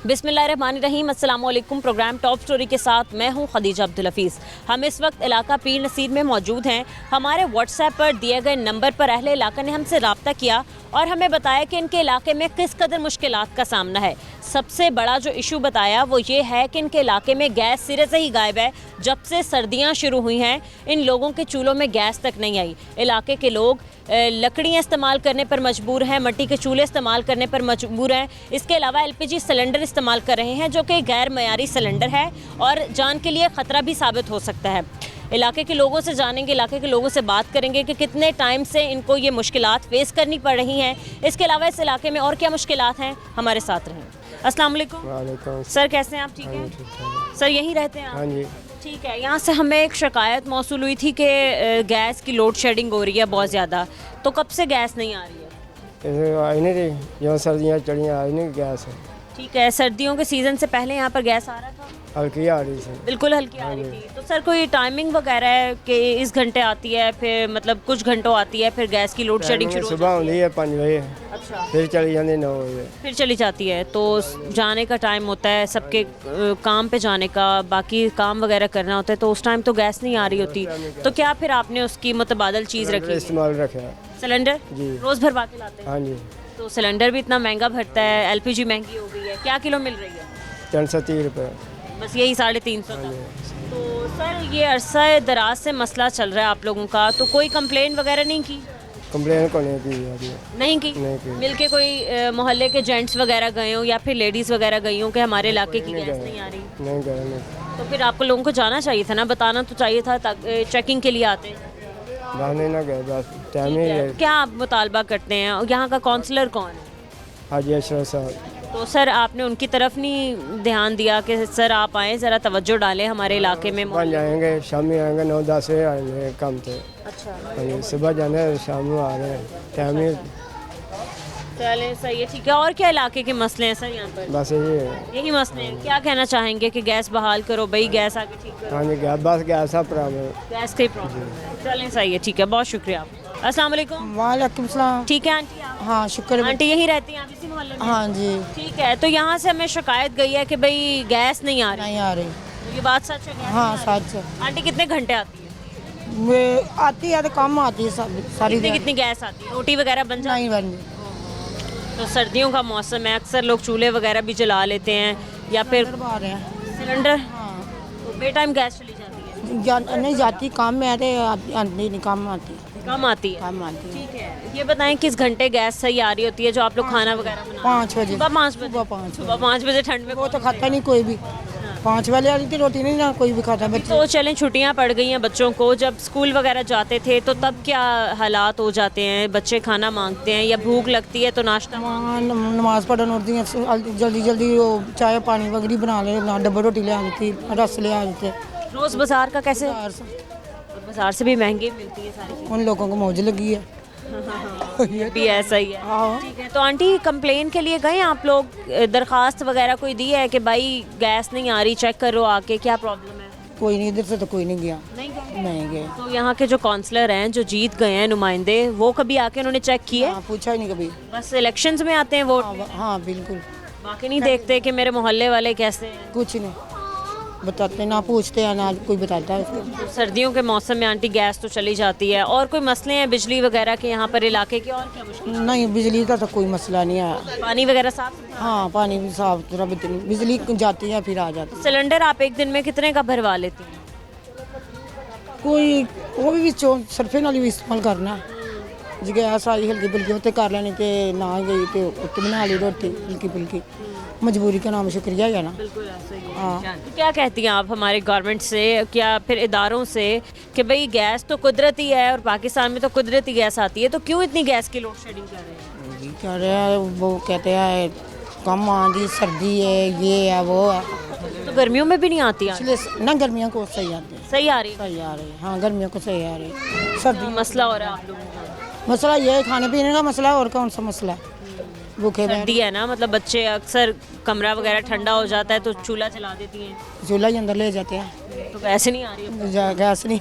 बिस्मिल्लाहिर्रहमानिर्रहीम, अस्सलाम वालेकुम। प्रोग्राम टॉप स्टोरी के साथ मैं हूं खदीजा अब्दुल हफीज़। हम इस वक्त इलाका पीर नसीर में मौजूद हैं। हमारे व्हाट्सएप पर दिए गए नंबर पर अहले इलाका ने हमसे रब्ता किया और हमें बताया कि इनके इलाके में किस कदर मुश्किलात का सामना है। सबसे बड़ा जो इशू बताया वो ये है कि इनके इलाके में गैस सिरे से ही गायब है। जब से सर्दियाँ शुरू हुई हैं इन लोगों के चूल्हों में गैस तक नहीं आई। इलाके के लोग लकड़ियाँ इस्तेमाल करने पर मजबूर हैं, मिट्टी के चूल्हे इस्तेमाल करने पर मजबूर हैं। इसके अलावा LPG सिलेंडर इस्तेमाल कर रहे हैं जो कि गैर मयारी सिलेंडर है और जान के लिए ख़तरा भी साबित हो सकता है। इलाके के लोगों से जानेंगे, इलाके के लोगों से बात करेंगे कि कितने टाइम से इनको ये मुश्किलात फेस करनी पड़ रही हैं। इसके अलावा इस इलाके में और क्या मुश्किलात हैं, हमारे साथ रहें। अस्सलाम वालेकुम सर, कैसे हैं आप? ठीक हैं सर, यहीं रहते हैं आप? हाँ जी, ठीक है। यहाँ से हमें एक शिकायत मौसूल हुई थी कि गैस की लोड शेडिंग हो रही है बहुत ज़्यादा, तो कब से गैस नहीं आ रही है? आई नहीं रही, जो सर्दियाँ चढ़ियाँ आई नहीं गैस। ठीक है, सर्दियों के सीज़न से पहले यहाँ पर गैस आ रहा था? हल्की आ रही थी, बिल्कुल हल्की आ रही थी। तो सर कोई टाइमिंग वगैरह है कि इस घंटे आती है, फिर मतलब कुछ घंटों आती है, फिर गैस की लोड शेडिंग शुरू सुबह होती है 5 बजे, अच्छा, फिर चली जाती 9 बजे, फिर चली जाती है। तो जाने का टाइम होता है सबके, काम पे जाने का, बाकी काम वगैरह करना होता है, तो उस टाइम तो गैस नहीं आ रही होती। तो क्या फिर आपने उसकी मुतबादल चीज़ रखी है? इस्तेमाल रखा। सिलेंडर जी, रोज़ भरवा के लाते हैं? हाँ जी, तो सिलेंडर भी इतना महंगा भरता है, LPG महंगी हो गई है, क्या किलो मिल रही है? 330 रुपये। बस यही 350 तक। तो सर ये अरसा दराज से मसला चल रहा है आप लोगों का, तो कोई कंप्लेन वगैरह नहीं की? कंप्लेन को नहीं की अभी। नहीं की? नहीं की। मिल के कोई मोहल्ले के जेंट्स वगैरह गए हो या फिर लेडीज़ वगैरह गई हो कि हमारे इलाके की गैस नहीं आ रही? नहीं गए, नहीं तो फिर आपको लोगों को जाना चाहिए था ना, बताना तो चाहिए था, चेकिंग के लिए आते। बहाने ना गए, बस टाइम ठीक ही है। है। क्या आप मुतालबा करते हैं? और यहाँ का काउंसलर कौन है? हाजी अशरफ साहब। तो सर आपने उनकी तरफ नहीं ध्यान दिया कि सर आप आएँ, ज़रा तवज्जो डालें हमारे इलाके में? सुबह जाएंगे, शाम में आएंगे, 9-10 बजे आएंगे काम से। अच्छा, हाँ जी, सुबह जाने हैं, शाम में आ रहे हैं, टाइम ही चलें सही है, ठीक है। और क्या इलाके के मसले हैं सर यहाँ पर? बस यही है। यही मसले हैं। क्या कहना चाहेंगे कि गैस बहाल करो भाई, गैस आके ठीक करो? हाँ जी, बस गैस का प्रॉब्लम। गैस का प्रॉब्लम है। चलें सही है, ठीक है, बहुत शुक्रिया आप। अस्सलाम वालेकुम। वालेकुम सलाम। ठीक है आंटी आप? हाँ शुक्र है। आंटी यहीं रहती हैं आप इसी मोहल्ले में? हाँ जी, ठीक है। तो यहाँ से हमें शिकायत गई है कि भाई गैस नहीं आ रही। नहीं आ रही। तो ये बात सच है? गैस हाँ नहीं आ रही? सच है। आंटी कितने घंटे आती है? आती है तो कम आती है सब सारी कितनी दिहाड़ी। कितनी गैस आती है? रोटी वगैरह बन जाती नहीं बन रही। है? तो सर्दियों का मौसम है, अक्सर लोग चूल्हे वगैरह भी जला लेते हैं या फिर आ रहे हैं। सिलेंडर, हाँ तो बे टाइम गैस चली जाती है? नहीं जाती, काम में आते आती नहीं, काम आती है, कम आती है? काम आती है। ठीक है। ये बताएं किस घंटे गैस सही आ रही होती है जो आप लोग खाना वगैरह बनाते हैं? 5 बजे। सुबह 5 बजे? सुबह 5 सुबह 5 बजे ठंड में वो तो कौन खाता नहीं कोई भी। 5 वाले वाली थी रोटी नहीं ना कोई भी खाता बच्चे। तो चलें छुट्टियां पड़ गई हैं बच्चों को, जब स्कूल वगैरह जाते थे तो तब क्या हालात हो जाते हैं? बच्चे खाना मांगते हैं या भूख लगती है तो नाश्ता वहाँ नमाज पढ़न उठती हैं, जल्दी जल्दी वो चाय पानी वगैरह बना ले, डब्बा रोटी ले आ देती, रस ले आ देते। रोज़ बाजार का कैसे? बाहर से बाजार से भी महंगी मिलती है सारी चीज़ें। उन लोगों को मौज लगी है। ये भी ऐसा ही है। हाँ ठीक है। तो आंटी कंप्लेन के लिए गए आप लोग, दरखास्त वगैरह कोई दी है कि भाई गैस नहीं आ रही, चेक करो आके, क्या प्रॉब्लम है? कोई नहीं, इधर से तो कोई नहीं गया। नहीं गए? नहीं गए। तो यहाँ के जो काउंसलर हैं जो जीत गए हैं नुमाइंदे, वो कभी आके उन्होंने चेक किए? हाँ, पूछा ही नहीं कभी। बस इलेक्शंस में आते हैं वोट? हाँ बिल्कुल, बाकी नहीं देखते कि मेरे मोहल्ले वाले कैसे हैं? कुछ नहीं बताते, ना पूछते हैं ना कोई बताता है उसको। तो सर्दियों के मौसम में आंटी गैस तो चली जाती है, और कोई मसले हैं बिजली वगैरह के यहाँ पर इलाके के? और क्या मुश्किल? नहीं, बिजली का तो कोई मसला नहीं है। पानी वगैरह साफ? हाँ पानी भी साफ सुथरा, बिजली जाती है फिर आ जाती है। सिलेंडर आप एक दिन में कितने का भरवा लेती हैं? कोई वो भी सरफे नाल भी इस्तेमाल करना जी, गैस आई हल्की फुल्की उत्ते कर लेनी, ते ना गई तो उत्ते बना ली रोटी हल्की फुल्की, मजबूरी का नाम शुक्रिया है ना। बिल्कुल ऐसा ही है। हाँ, तो क्या कहती हैं आप हमारे गवर्नमेंट से, क्या फिर इदारों से, कि भाई गैस तो कुदरती है और पाकिस्तान में तो कुदरती गैस आती है, तो क्यों इतनी गैस की लोड शेडिंग कर रहे हैं? जी कह रहे हैं, वो कहते हैं कम आंधी सर्दी है, ये है वो है, तो गर्मियों में भी नहीं आती है? इसलिए ना गर्मियों को सही आती है। सही आ रही है? सही आ रही है, हाँ गर्मियों को सही आ रही है। सर्दी मसला हो रहा है आप लोगों का? मसला ये है खाने पीने का मसला है, और कौन सा मसला है? भूखे बैठ, सर्दी है ना, मतलब बच्चे अक्सर कमरा वगैरह ठंडा हो जाता है तो चूल्हा जला देती हैं, चूल्हा ही अंदर ले जाते हैं, तो गैस नहीं आ रही है? गैस नहीं।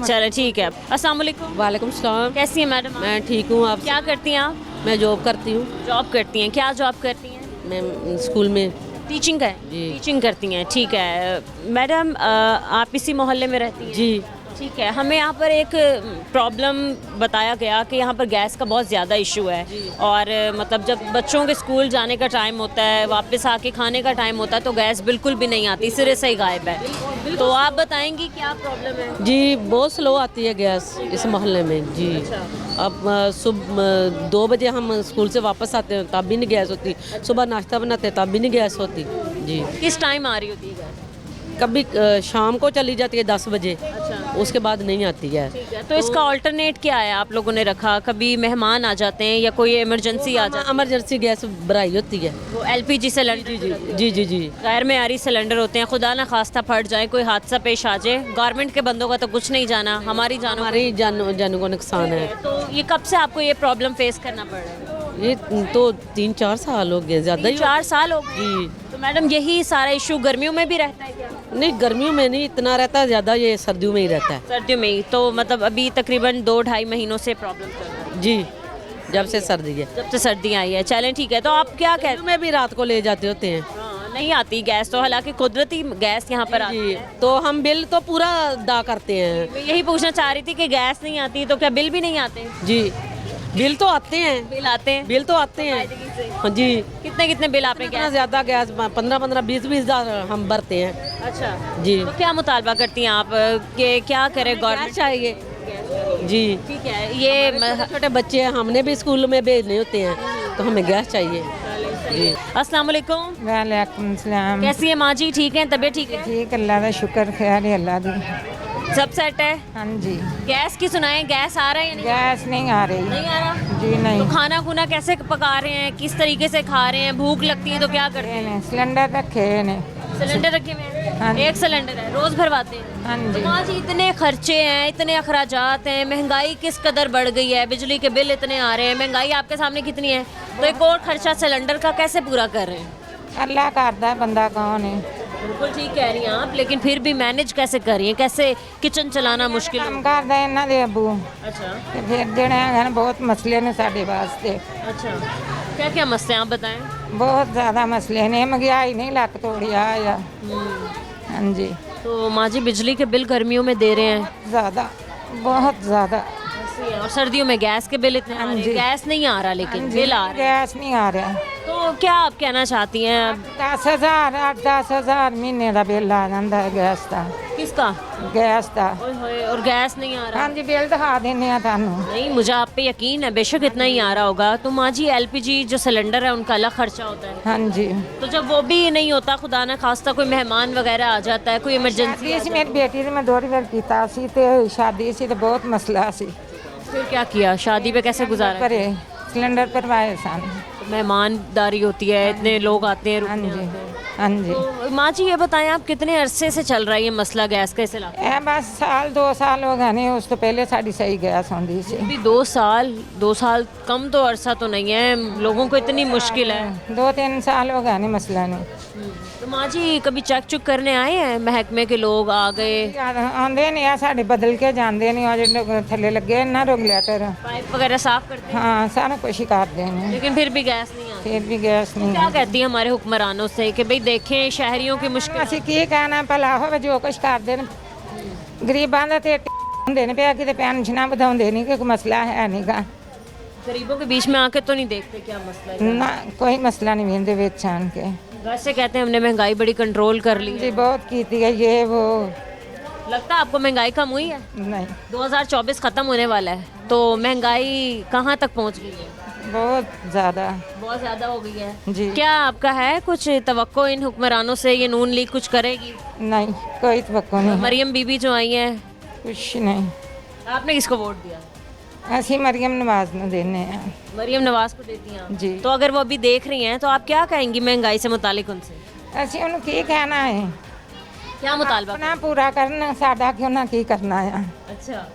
चलो ठीक है। अस्सलाम वालेकुम। वालेकुम सलाम। कैसी हैं मैडम? मैं ठीक हूँ। आप? क्या करती हैं आप? मैं जॉब करती हूँ। जॉब करती हैं? क्या जॉब करती हैं? मैं स्कूल में टीचिंग है, जी। टीचिंग करती हैं, ठीक है। मैडम आप इसी मोहल्ले में रहती हैं? जी। ठीक है। हमें यहाँ पर एक प्रॉब्लम बताया गया कि यहाँ पर गैस का बहुत ज़्यादा इशू है और मतलब जब बच्चों के स्कूल जाने का टाइम होता है, वापस आके खाने का टाइम होता है तो गैस बिल्कुल भी नहीं आती, सिरे से ही गायब है। तो आप बताएंगी क्या प्रॉब्लम है? जी बहुत स्लो आती है गैस इस मोहल्ले में जी। अब सुबह 2 बजे हम स्कूल से वापस आते हैं तब भी नहीं गैस होती, सुबह नाश्ता बनाते हैं तब भी नहीं गैस होती जी। किस टाइम आ रही होती है गैस? कभी शाम को चली जाती है 10 बजे, अच्छा, उसके बाद नहीं आती है। ठीक है। तो इसका ऑल्टरनेट क्या है आप लोगों ने रखा? कभी मेहमान आ जाते हैं या कोई इमरजेंसी आ जाती इमरजेंसी गैस भराई होती है। है, वो एलपीजी सिलेंडर जी जी जी। गैर मेयारी सिलेंडर होते हैं, खुदा ना खास्ता फट जाए, कोई हादसा पेश आ जाए, गवर्नमेंट के बंदों का तो कुछ नहीं जाना, हमारी जानो। हमारी जानों को नुकसान है। तो ये कब से आपको ये प्रॉब्लम फेस करना पड़ रहा है? ये तो 3-4 साल हो गए, ज़्यादा ही 4 साल हो गए। जी। तो मैडम यही सारा इशू गर्मियों में भी रहता है क्या? नहीं गर्मियों में नहीं इतना रहता है, ज़्यादा ये सर्दियों में ही रहता है सर्दियों में ही? तो मतलब अभी तकरीबन 2-2.5 महीनों से प्रॉब्लम चल रहा है जी, जब से सर्दी है। जब से सर्दी आई है। चलें ठीक है। तो आप क्या कहते में भी रात को ले जाते होते हैं हैं? नहीं आती गैस तो, हालांकि कुदरती गैस यहाँ पर आती जी। है। तो हम बिल तो पूरा अदा करते हैं मैं यही पूछना चाह रही थी कि गैस नहीं आती तो क्या बिल भी नहीं आते? जी। बिल तो आते हैं, बिल आते हैं। बिल तो आते हैं हाँ जी। कितने कितने बिल आपने इतना गैस? ज़्यादा गैस 15-15, 20-20 हज़ार हम भरते हैं अच्छा जी। तो क्या मुतालबा करती हैं आप कि क्या करे गैस गवर्नमेंट? चाहिए जी। ठीक है। ये छोटे बच्चे हैं, हमने भी स्कूल में भेजने होते हैं तो हमें गैस चाहिए जी। अस्सलाम वालेकुम। वालेकुम सलाम। कैसी है माँ जी? ठीक है, तबीयत ठीक है? ठीक अल्लाह का शुक्र, खैर है अल्लाह दी। सब सेट है? हाँ जी। गैस की सुनाए, गैस आ रहा है या नहीं? गैस नहीं आ रही नहीं आ रहा? जी नहीं। तो खाना खुना कैसे पका रहे हैं, किस तरीके से खा रहे हैं? भूख लगती है तो क्या करते हैं? सिलेंडर रखे ने। सिलेंडर रखे हुए हैं? हाँ जी। एक सिलेंडर है, रोज भरवाते हैं? हाँ तो जी। माँ जी इतने खर्चे हैं, इतने अखराजात हैं, महंगाई किस कदर बढ़ गई है, बिजली के बिल इतने आ रहे हैं, महंगाई आपके सामने कितनी है, तो एक और खर्चा सिलेंडर का कैसे पूरा कर रहे हैं? अल्लाह करता है, बंदा कौन है। बिल्कुल ठीक कह रही हैं आप, लेकिन फिर भी मैनेज कैसे कर रही हैं? कैसे किचन चलाना मुश्किल ਕੰਮ है? ਕਰਦਾ ਇਹਨਾਂ ਦੇ ਅੱਬੂ अच्छा ਤੇ ਫਿਰ ਜਿਹੜੇ ਹੈਗੇ ਨੇ ਬਹੁਤ ਮਸਲੇ ਨੇ ਸਾਡੇ ਵਾਸਤੇ, अच्छा, क्या क्या मसले हैं आप बताएं? ਬਹੁਤ ਜ਼ਿਆਦਾ ਮਸਲੇ ਨੇ। ਮਹਿੰਗਾਈ ਨਹੀਂ ਲੱਕ ਤੋੜਿਆ ਆ। ਹਾਂਜੀ तो माँ जी बिजली के बिल गर्मियों में दे रहे हैं ਜ਼ਿਆਦਾ, ਬਹੁਤ ਜ਼ਿਆਦਾ। ऐसे ही है। और सर्दियों में गैस के बिल इतने आ रहे हैं, जी। गैस नहीं आ रहा लेकिन बिल आ रहा ਗੈਸ नहीं आ ਰਿਹਾ। है। तो क्या आप कहना चाहती हैं? 10,000 8-10,000 ਮਹੀਨੇ ਦਾ ਬਿੱਲ ਆ ਜਾਂਦਾ ਹੈ ਗੈਸ ਦਾ। किसका? ਗੈਸ ਦਾ। ओए होए, और गैस नहीं आ रहा? ਹਾਂਜੀ ਬਿੱਲ ਦਿਖਾ ਦਿੰਨੇ ਆ ਤੁਹਾਨੂੰ। नहीं, मुझे आप पे यकीन है, बेशक इतना ही आ रहा होगा। तो माँ जी एलपीजी जो सिलेंडर है उनका अलग खर्चा होता है, ਹਾਂਜੀ। तो जब वो भी नहीं होता, खुदा ना खास्ता कोई मेहमान वगैरह आ जाता है, कोई इमरजेंसी ਸ਼ਾਦੀ ਸੀ ਮੇਰੀ ਬੇਟੀ ਦੀ, ਮੈਂ 2 ਵਾਰ ਕੀਤਾ ਸੀ ਤੇ ਸ਼ਾਦੀ ਸੀ ਤੇ ਬਹੁਤ ਮਸਲਾ ਸੀ। फिर क्या किया? शादी पे कैसे गुजारा? ਭਰੇ ਸਿਲੰਡਰ ਭਰਵਾਏ ਸਨ। तो मेहमानदारी होती है, इतने लोग आते हैं, रुकने ਹਾਂਜੀ आते हैं। ਹਾਂਜੀ। तो माँ जी ये बताएं, आप कितने अरसे से चल रहा है ये मसला गैस का इस इलाके ਇਹ ਬਸ ਸਾਲ 2 ਸਾਲ ਹੋ ਗਏ ਨੇ, ਉਸ ਤੋਂ ਪਹਿਲੇ ਸਾਡੀ ਸਹੀ ਗੈਸ ਹੁੰਦੀ ਸੀ। में? 2 साल कम तो अरसा तो नहीं है, लोगों को इतनी मुश्किल है। 2-3 साल हो गए ने मसला ने। तो माँ जी कभी चेक चुक करने आए हैं? महकमे के लोग आ गए, ਆਉਂਦੇ ਨੇ ਆ ਸਾਡੇ ਬਦਲ ਕੇ ਜਾਂਦੇ ਨੇ, ਉਹ ਜਿਹੜੇ ਥੱਲੇ ਲੱਗੇ ਨਾ ਰੈਗੂਲੇਟਰ। पाइप वगैरह साफ करते हैं, ਹਾਂ ਸਾਰਾ कुछ ही ਕਰਦੇ ਨੇ, लेकिन फिर भी गैस नहीं आती। ਫਿਰ भी गैस नहीं क्या आती। कहती है हमारे हुक्मरानों से कि भाई देखें शहरियों की मुश्किल? ਅਸੀਂ ਕੀ ਕਹਿਣਾ, ਭਲਾ ਹੋਵੇ ਜੋ ਕੁਝ ਕਰਦੇ ਨੇ। ਗਰੀਬਾਂ ਦਾ ਤੇ ਹੁੰਦੇ ਨੇ ਪਿਆ, ਕਿਤੇ ਪੈਨਸ਼ਨਾਂ ਵਧਾਉਂਦੇ ਨਹੀਂ, ਕਿ ਕੋਈ ਮਸਲਾ ਹੈ ਨਹੀਂਗਾ गरीबों के बीच में आके तो नहीं देखते क्या मसला है? ਨਾ, ਕੋਈ ਮਸਲਾ ਨਹੀਂ ਵੇਂਦੇ ਵਿੱਚ ਆਣ ਕੇ। वैसे कहते हैं हमने महंगाई बड़ी कंट्रोल कर ली जी है। बहुत ਕੀਤੀ है ये वो। लगता है आपको महंगाई कम हुई है? नहीं 2024 खत्म होने वाला है, तो महंगाई कहाँ तक पहुँच गई है? बहुत ज़्यादा। बहुत ज्यादा हो गई है। जी क्या आपका है कुछ तवक्को इन हुक्मरानों से, ये नून लीग कुछ करेगी? नहीं, कोई तवक्को नहीं, मरियम बीबी जो आई हैं, कुछ नहीं। आपने किसको वोट दिया? ਅਸੀਂ मरियम नवाज ਨੂੰ देने हैं मरियम नवाज को देती हैं आप? जी। तो अगर वो अभी देख रही हैं तो आप क्या कहेंगी महंगाई से मुतालिक उनसे? ਅਸੀਂ ਉਹਨੂੰ ਕੀ ਕਹਿਣਾ ਹੈ, क्या मुतालबा? ਆਪਣਾ ਪੂਰਾ ਕਰਨਾ, ਸਾਡਾ ਕਿਉਂ ਨਾ ਕੀ ਕਰਨਾ ਆ। अच्छा,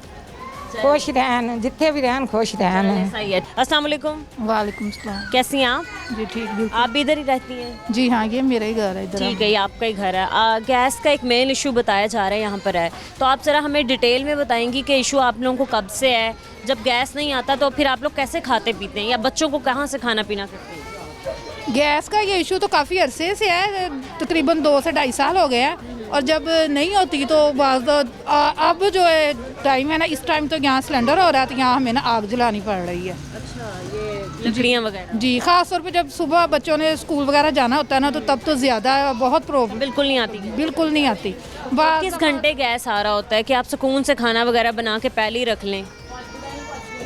खुश रहन, जिथे भी रहन खुश रहन। सही है। अस्सलाम वालेकुम। वालेकुम सलाम। कैसी हैं आप? जी ठीक बिल्कुल। आप भी इधर ही रहती हैं? जी हाँ, ये मेरा ही घर है इधर। ठीक है, ये आपका ही घर है। गैस का एक मेन इशू बताया जा रहा है यहाँ पर है, तो आप ज़रा हमें डिटेल में बताएंगी कि इशू आप लोगों को कब से है? जब गैस नहीं आता तो फिर आप लोग कैसे खाते पीते हैं, या बच्चों को कहाँ से खाना पीना करते हैं? गैस का ये इशू तो काफ़ी अरसे से है, तकरीबन 2 से 2.5 साल हो गए हैं। और जब नहीं होती तो अब जो है टाइम है ना, इस टाइम तो यहाँ सिलेंडर हो रहा है, तो यहाँ हमें ना आग जलानी पड़ रही है। अच्छा, ये लकड़ियाँ वगैरह जी, ख़ास तौर पे जब सुबह बच्चों ने स्कूल वगैरह जाना होता है ना, तो तब तो ज़्यादा बहुत प्रॉब्लम बिल्कुल नहीं आती। बिल्कुल नहीं आती। बात किस घंटे गैस आ रहा होता है कि आप सुकून से खाना वगैरह बना के पहले ही रख लें?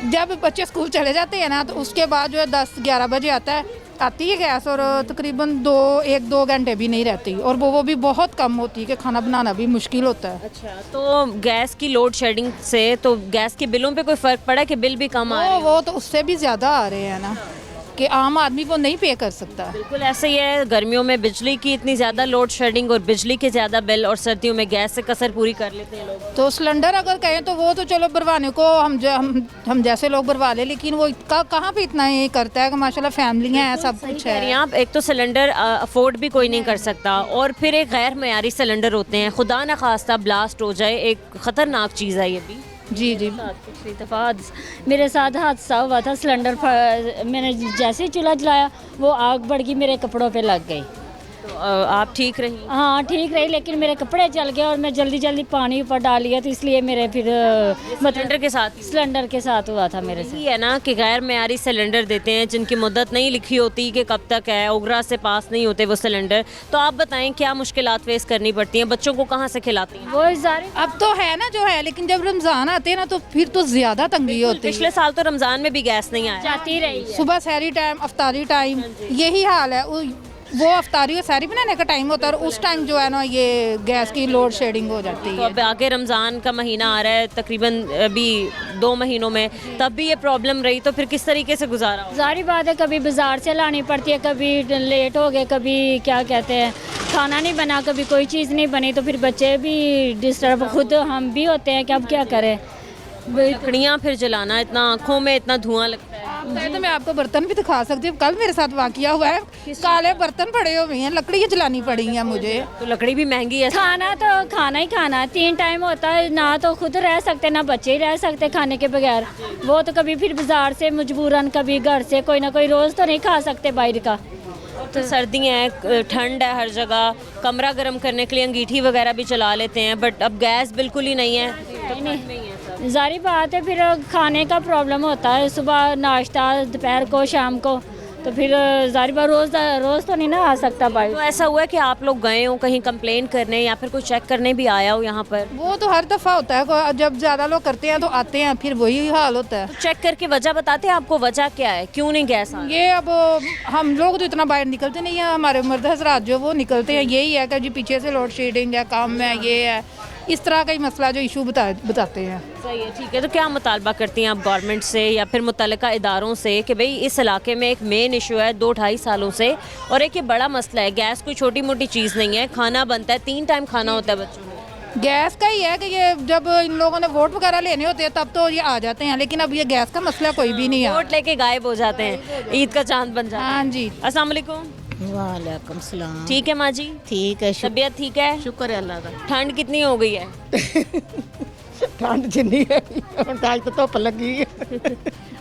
जब बच्चे स्कूल चले जाते हैं ना, तो उसके बाद जो है 10-11 बजे आती है गैस, और तकरीबन 1-2 घंटे भी नहीं रहती, और वो भी बहुत कम होती है कि खाना बनाना भी मुश्किल होता है। अच्छा, तो गैस की लोड शेडिंग से तो गैस के बिलों पे कोई फ़र्क पड़ा कि बिल भी कम आ रहे हैं? वो तो उससे भी ज़्यादा आ रहे हैं ना, कि आम आदमी वो नहीं पे कर सकता। बिल्कुल ऐसे ही है, गर्मियों में बिजली की इतनी ज़्यादा लोड शेडिंग और बिजली के ज़्यादा बिल, और सर्दियों में गैस से कसर पूरी कर लेते हैं लोग। तो सिलेंडर अगर कहें तो वो तो चलो भरवाने को हम जैसे लोग भरवा ले, लेकिन वो कहाँ पे इतना ये करता है कि माशाल्लाह फैमिली है, सब कुछ कह रही है। हैं आप, एक तो सिलेंडर अफोर्ड भी कोई नहीं कर सकता, और फिर एक गैर मयारी सिलेंडर होते हैं, खुदा न खास्ता ब्लास्ट हो जाए, एक ख़तरनाक चीज़ है ये भी। जी जी। पिछली दफ़ा मेरे साथ हादसा हुआ था, सिलेंडर मैंने जैसे ही चूल्हा जलाया वो आग बढ़ गई, मेरे कपड़ों पे लग गई। तो आप ठीक रही? हाँ ठीक रही, लेकिन मेरे कपड़े जल गए और मैं जल्दी जल्दी पानी ऊपर डाल लिया, तो इसलिए मेरे फिर सिलेंडर के साथ सिलेंडर के साथ हुआ था मेरे साथ। यही है ना कि गैर मयारी सिलेंडर देते हैं जिनकी मुद्दत नहीं लिखी होती कि कब तक है, ओगरा से पास नहीं होते वो सिलेंडर। तो आप बताएं क्या मुश्किलात फेस करनी पड़ती हैं, बच्चों को कहाँ से खिलाती हैं? वो सारे अब तो है ना जो है, लेकिन जब रमज़ान आते हैं ना, तो फिर तो ज़्यादा तंगी होती है। पिछले साल तो रमज़ान में भी गैस नहीं आया। जाती रही है। सुबह सहरी टाइम, अफ्तारी टाइम, यही हाल है। वो अफ्तारी और सहरी बनाने का टाइम होता है, और उस टाइम जो है ना ये गैस की लोड शेडिंग हो जाती तो है। अब आगे रमज़ान का महीना आ रहा है, तकरीबन अभी 2 महीनों में, तब भी ये प्रॉब्लम रही, तो फिर किस तरीके से गुजारा हो? जारी बात है, कभी बाजार से लानी पड़ती है, कभी लेट हो गए, कभी क्या कहते हैं खाना नहीं बना, कभी कोई चीज़ नहीं बनी, तो फिर बच्चे भी डिस्टर्ब, खुद हम भी होते हैं कि अब क्या करें। लकड़ियाँ फिर जलाना, इतना आँखों में इतना धुआं लगता है। तो मैं आपको बर्तन भी दिखा सकती हूँ। कल मेरे साथ वाकया हुआ है, काले बर्तन पड़े हुए हैं, लकड़ियाँ जलानी पड़ी हैं मुझे। तो लकड़ी भी महंगी है। खाना तो खाना ही खाना है, 3 टाइम होता है ना, तो खुद रह सकते ना बच्चे ही रह सकते खाने के बगैर। वो तो कभी फिर बाजार से मजबूरन, कभी घर से कोई ना कोई, रोज़ तो नहीं खा सकते बाहर का। तो सर्दी है, ठंड है हर जगह, कमरा गर्म करने के लिए अंगीठी वगैरह भी चला लेते हैं, बट अब गैस बिल्कुल ही नहीं है। तो नहीं, जारी बात है, फिर खाने का प्रॉब्लम होता है, सुबह नाश्ता, दोपहर को, शाम को, तो फिर जारी बात रोज़ तो नहीं ना आ सकता भाई। तो ऐसा हुआ है कि आप लोग गए हो कहीं कंप्लेन करने, या फिर कोई चेक करने भी आया हो यहाँ पर? वो तो हर दफ़ा होता है, जब ज़्यादा लोग करते हैं तो आते हैं, फिर वही हाल होता है। तो चेक करके वजह बताते हैं आपको, वजह क्या है, क्यों नहीं गैस आ रहा? ये अब हम लोग तो इतना बाहर निकलते नहीं है, हमारे मर्द हजरात जो वो निकलते हैं, यही है कि जी पीछे से लोड शेडिंग है, काम है, ये है, इस तरह का ही मसला जो इशू बताते हैं। सही है, ठीक है। तो क्या मुतालबा करती हैं आप गवर्नमेंट से या फिर मुतल्लिका इदारों से कि भाई इस इलाके में एक मेन इशू है 2-2.5 सालों से, और एक ये बड़ा मसला है, गैस कोई छोटी मोटी चीज़ नहीं है, खाना बनता है, 3 टाइम खाना होता है बच्चों को। गैस का ही है कि ये जब इन लोगों ने वोट वगैरह लेने होते हैं तब तो ये आ जाते हैं, लेकिन अब ये गैस का मसला कोई भी नहीं है। वोट लेके गायब हो जाते हैं, ईद का चांद बन जाते हैं। हाँ जी। अस्सलाम वालेकुम। वालेकुम सलाम। ठीक है माँ जी? ठीक है, तबीयत ठीक है? शुक्र है अल्लाह का। ठंड कितनी हो गई है? ठंड जिन्नी है आज तो धुप लगी है।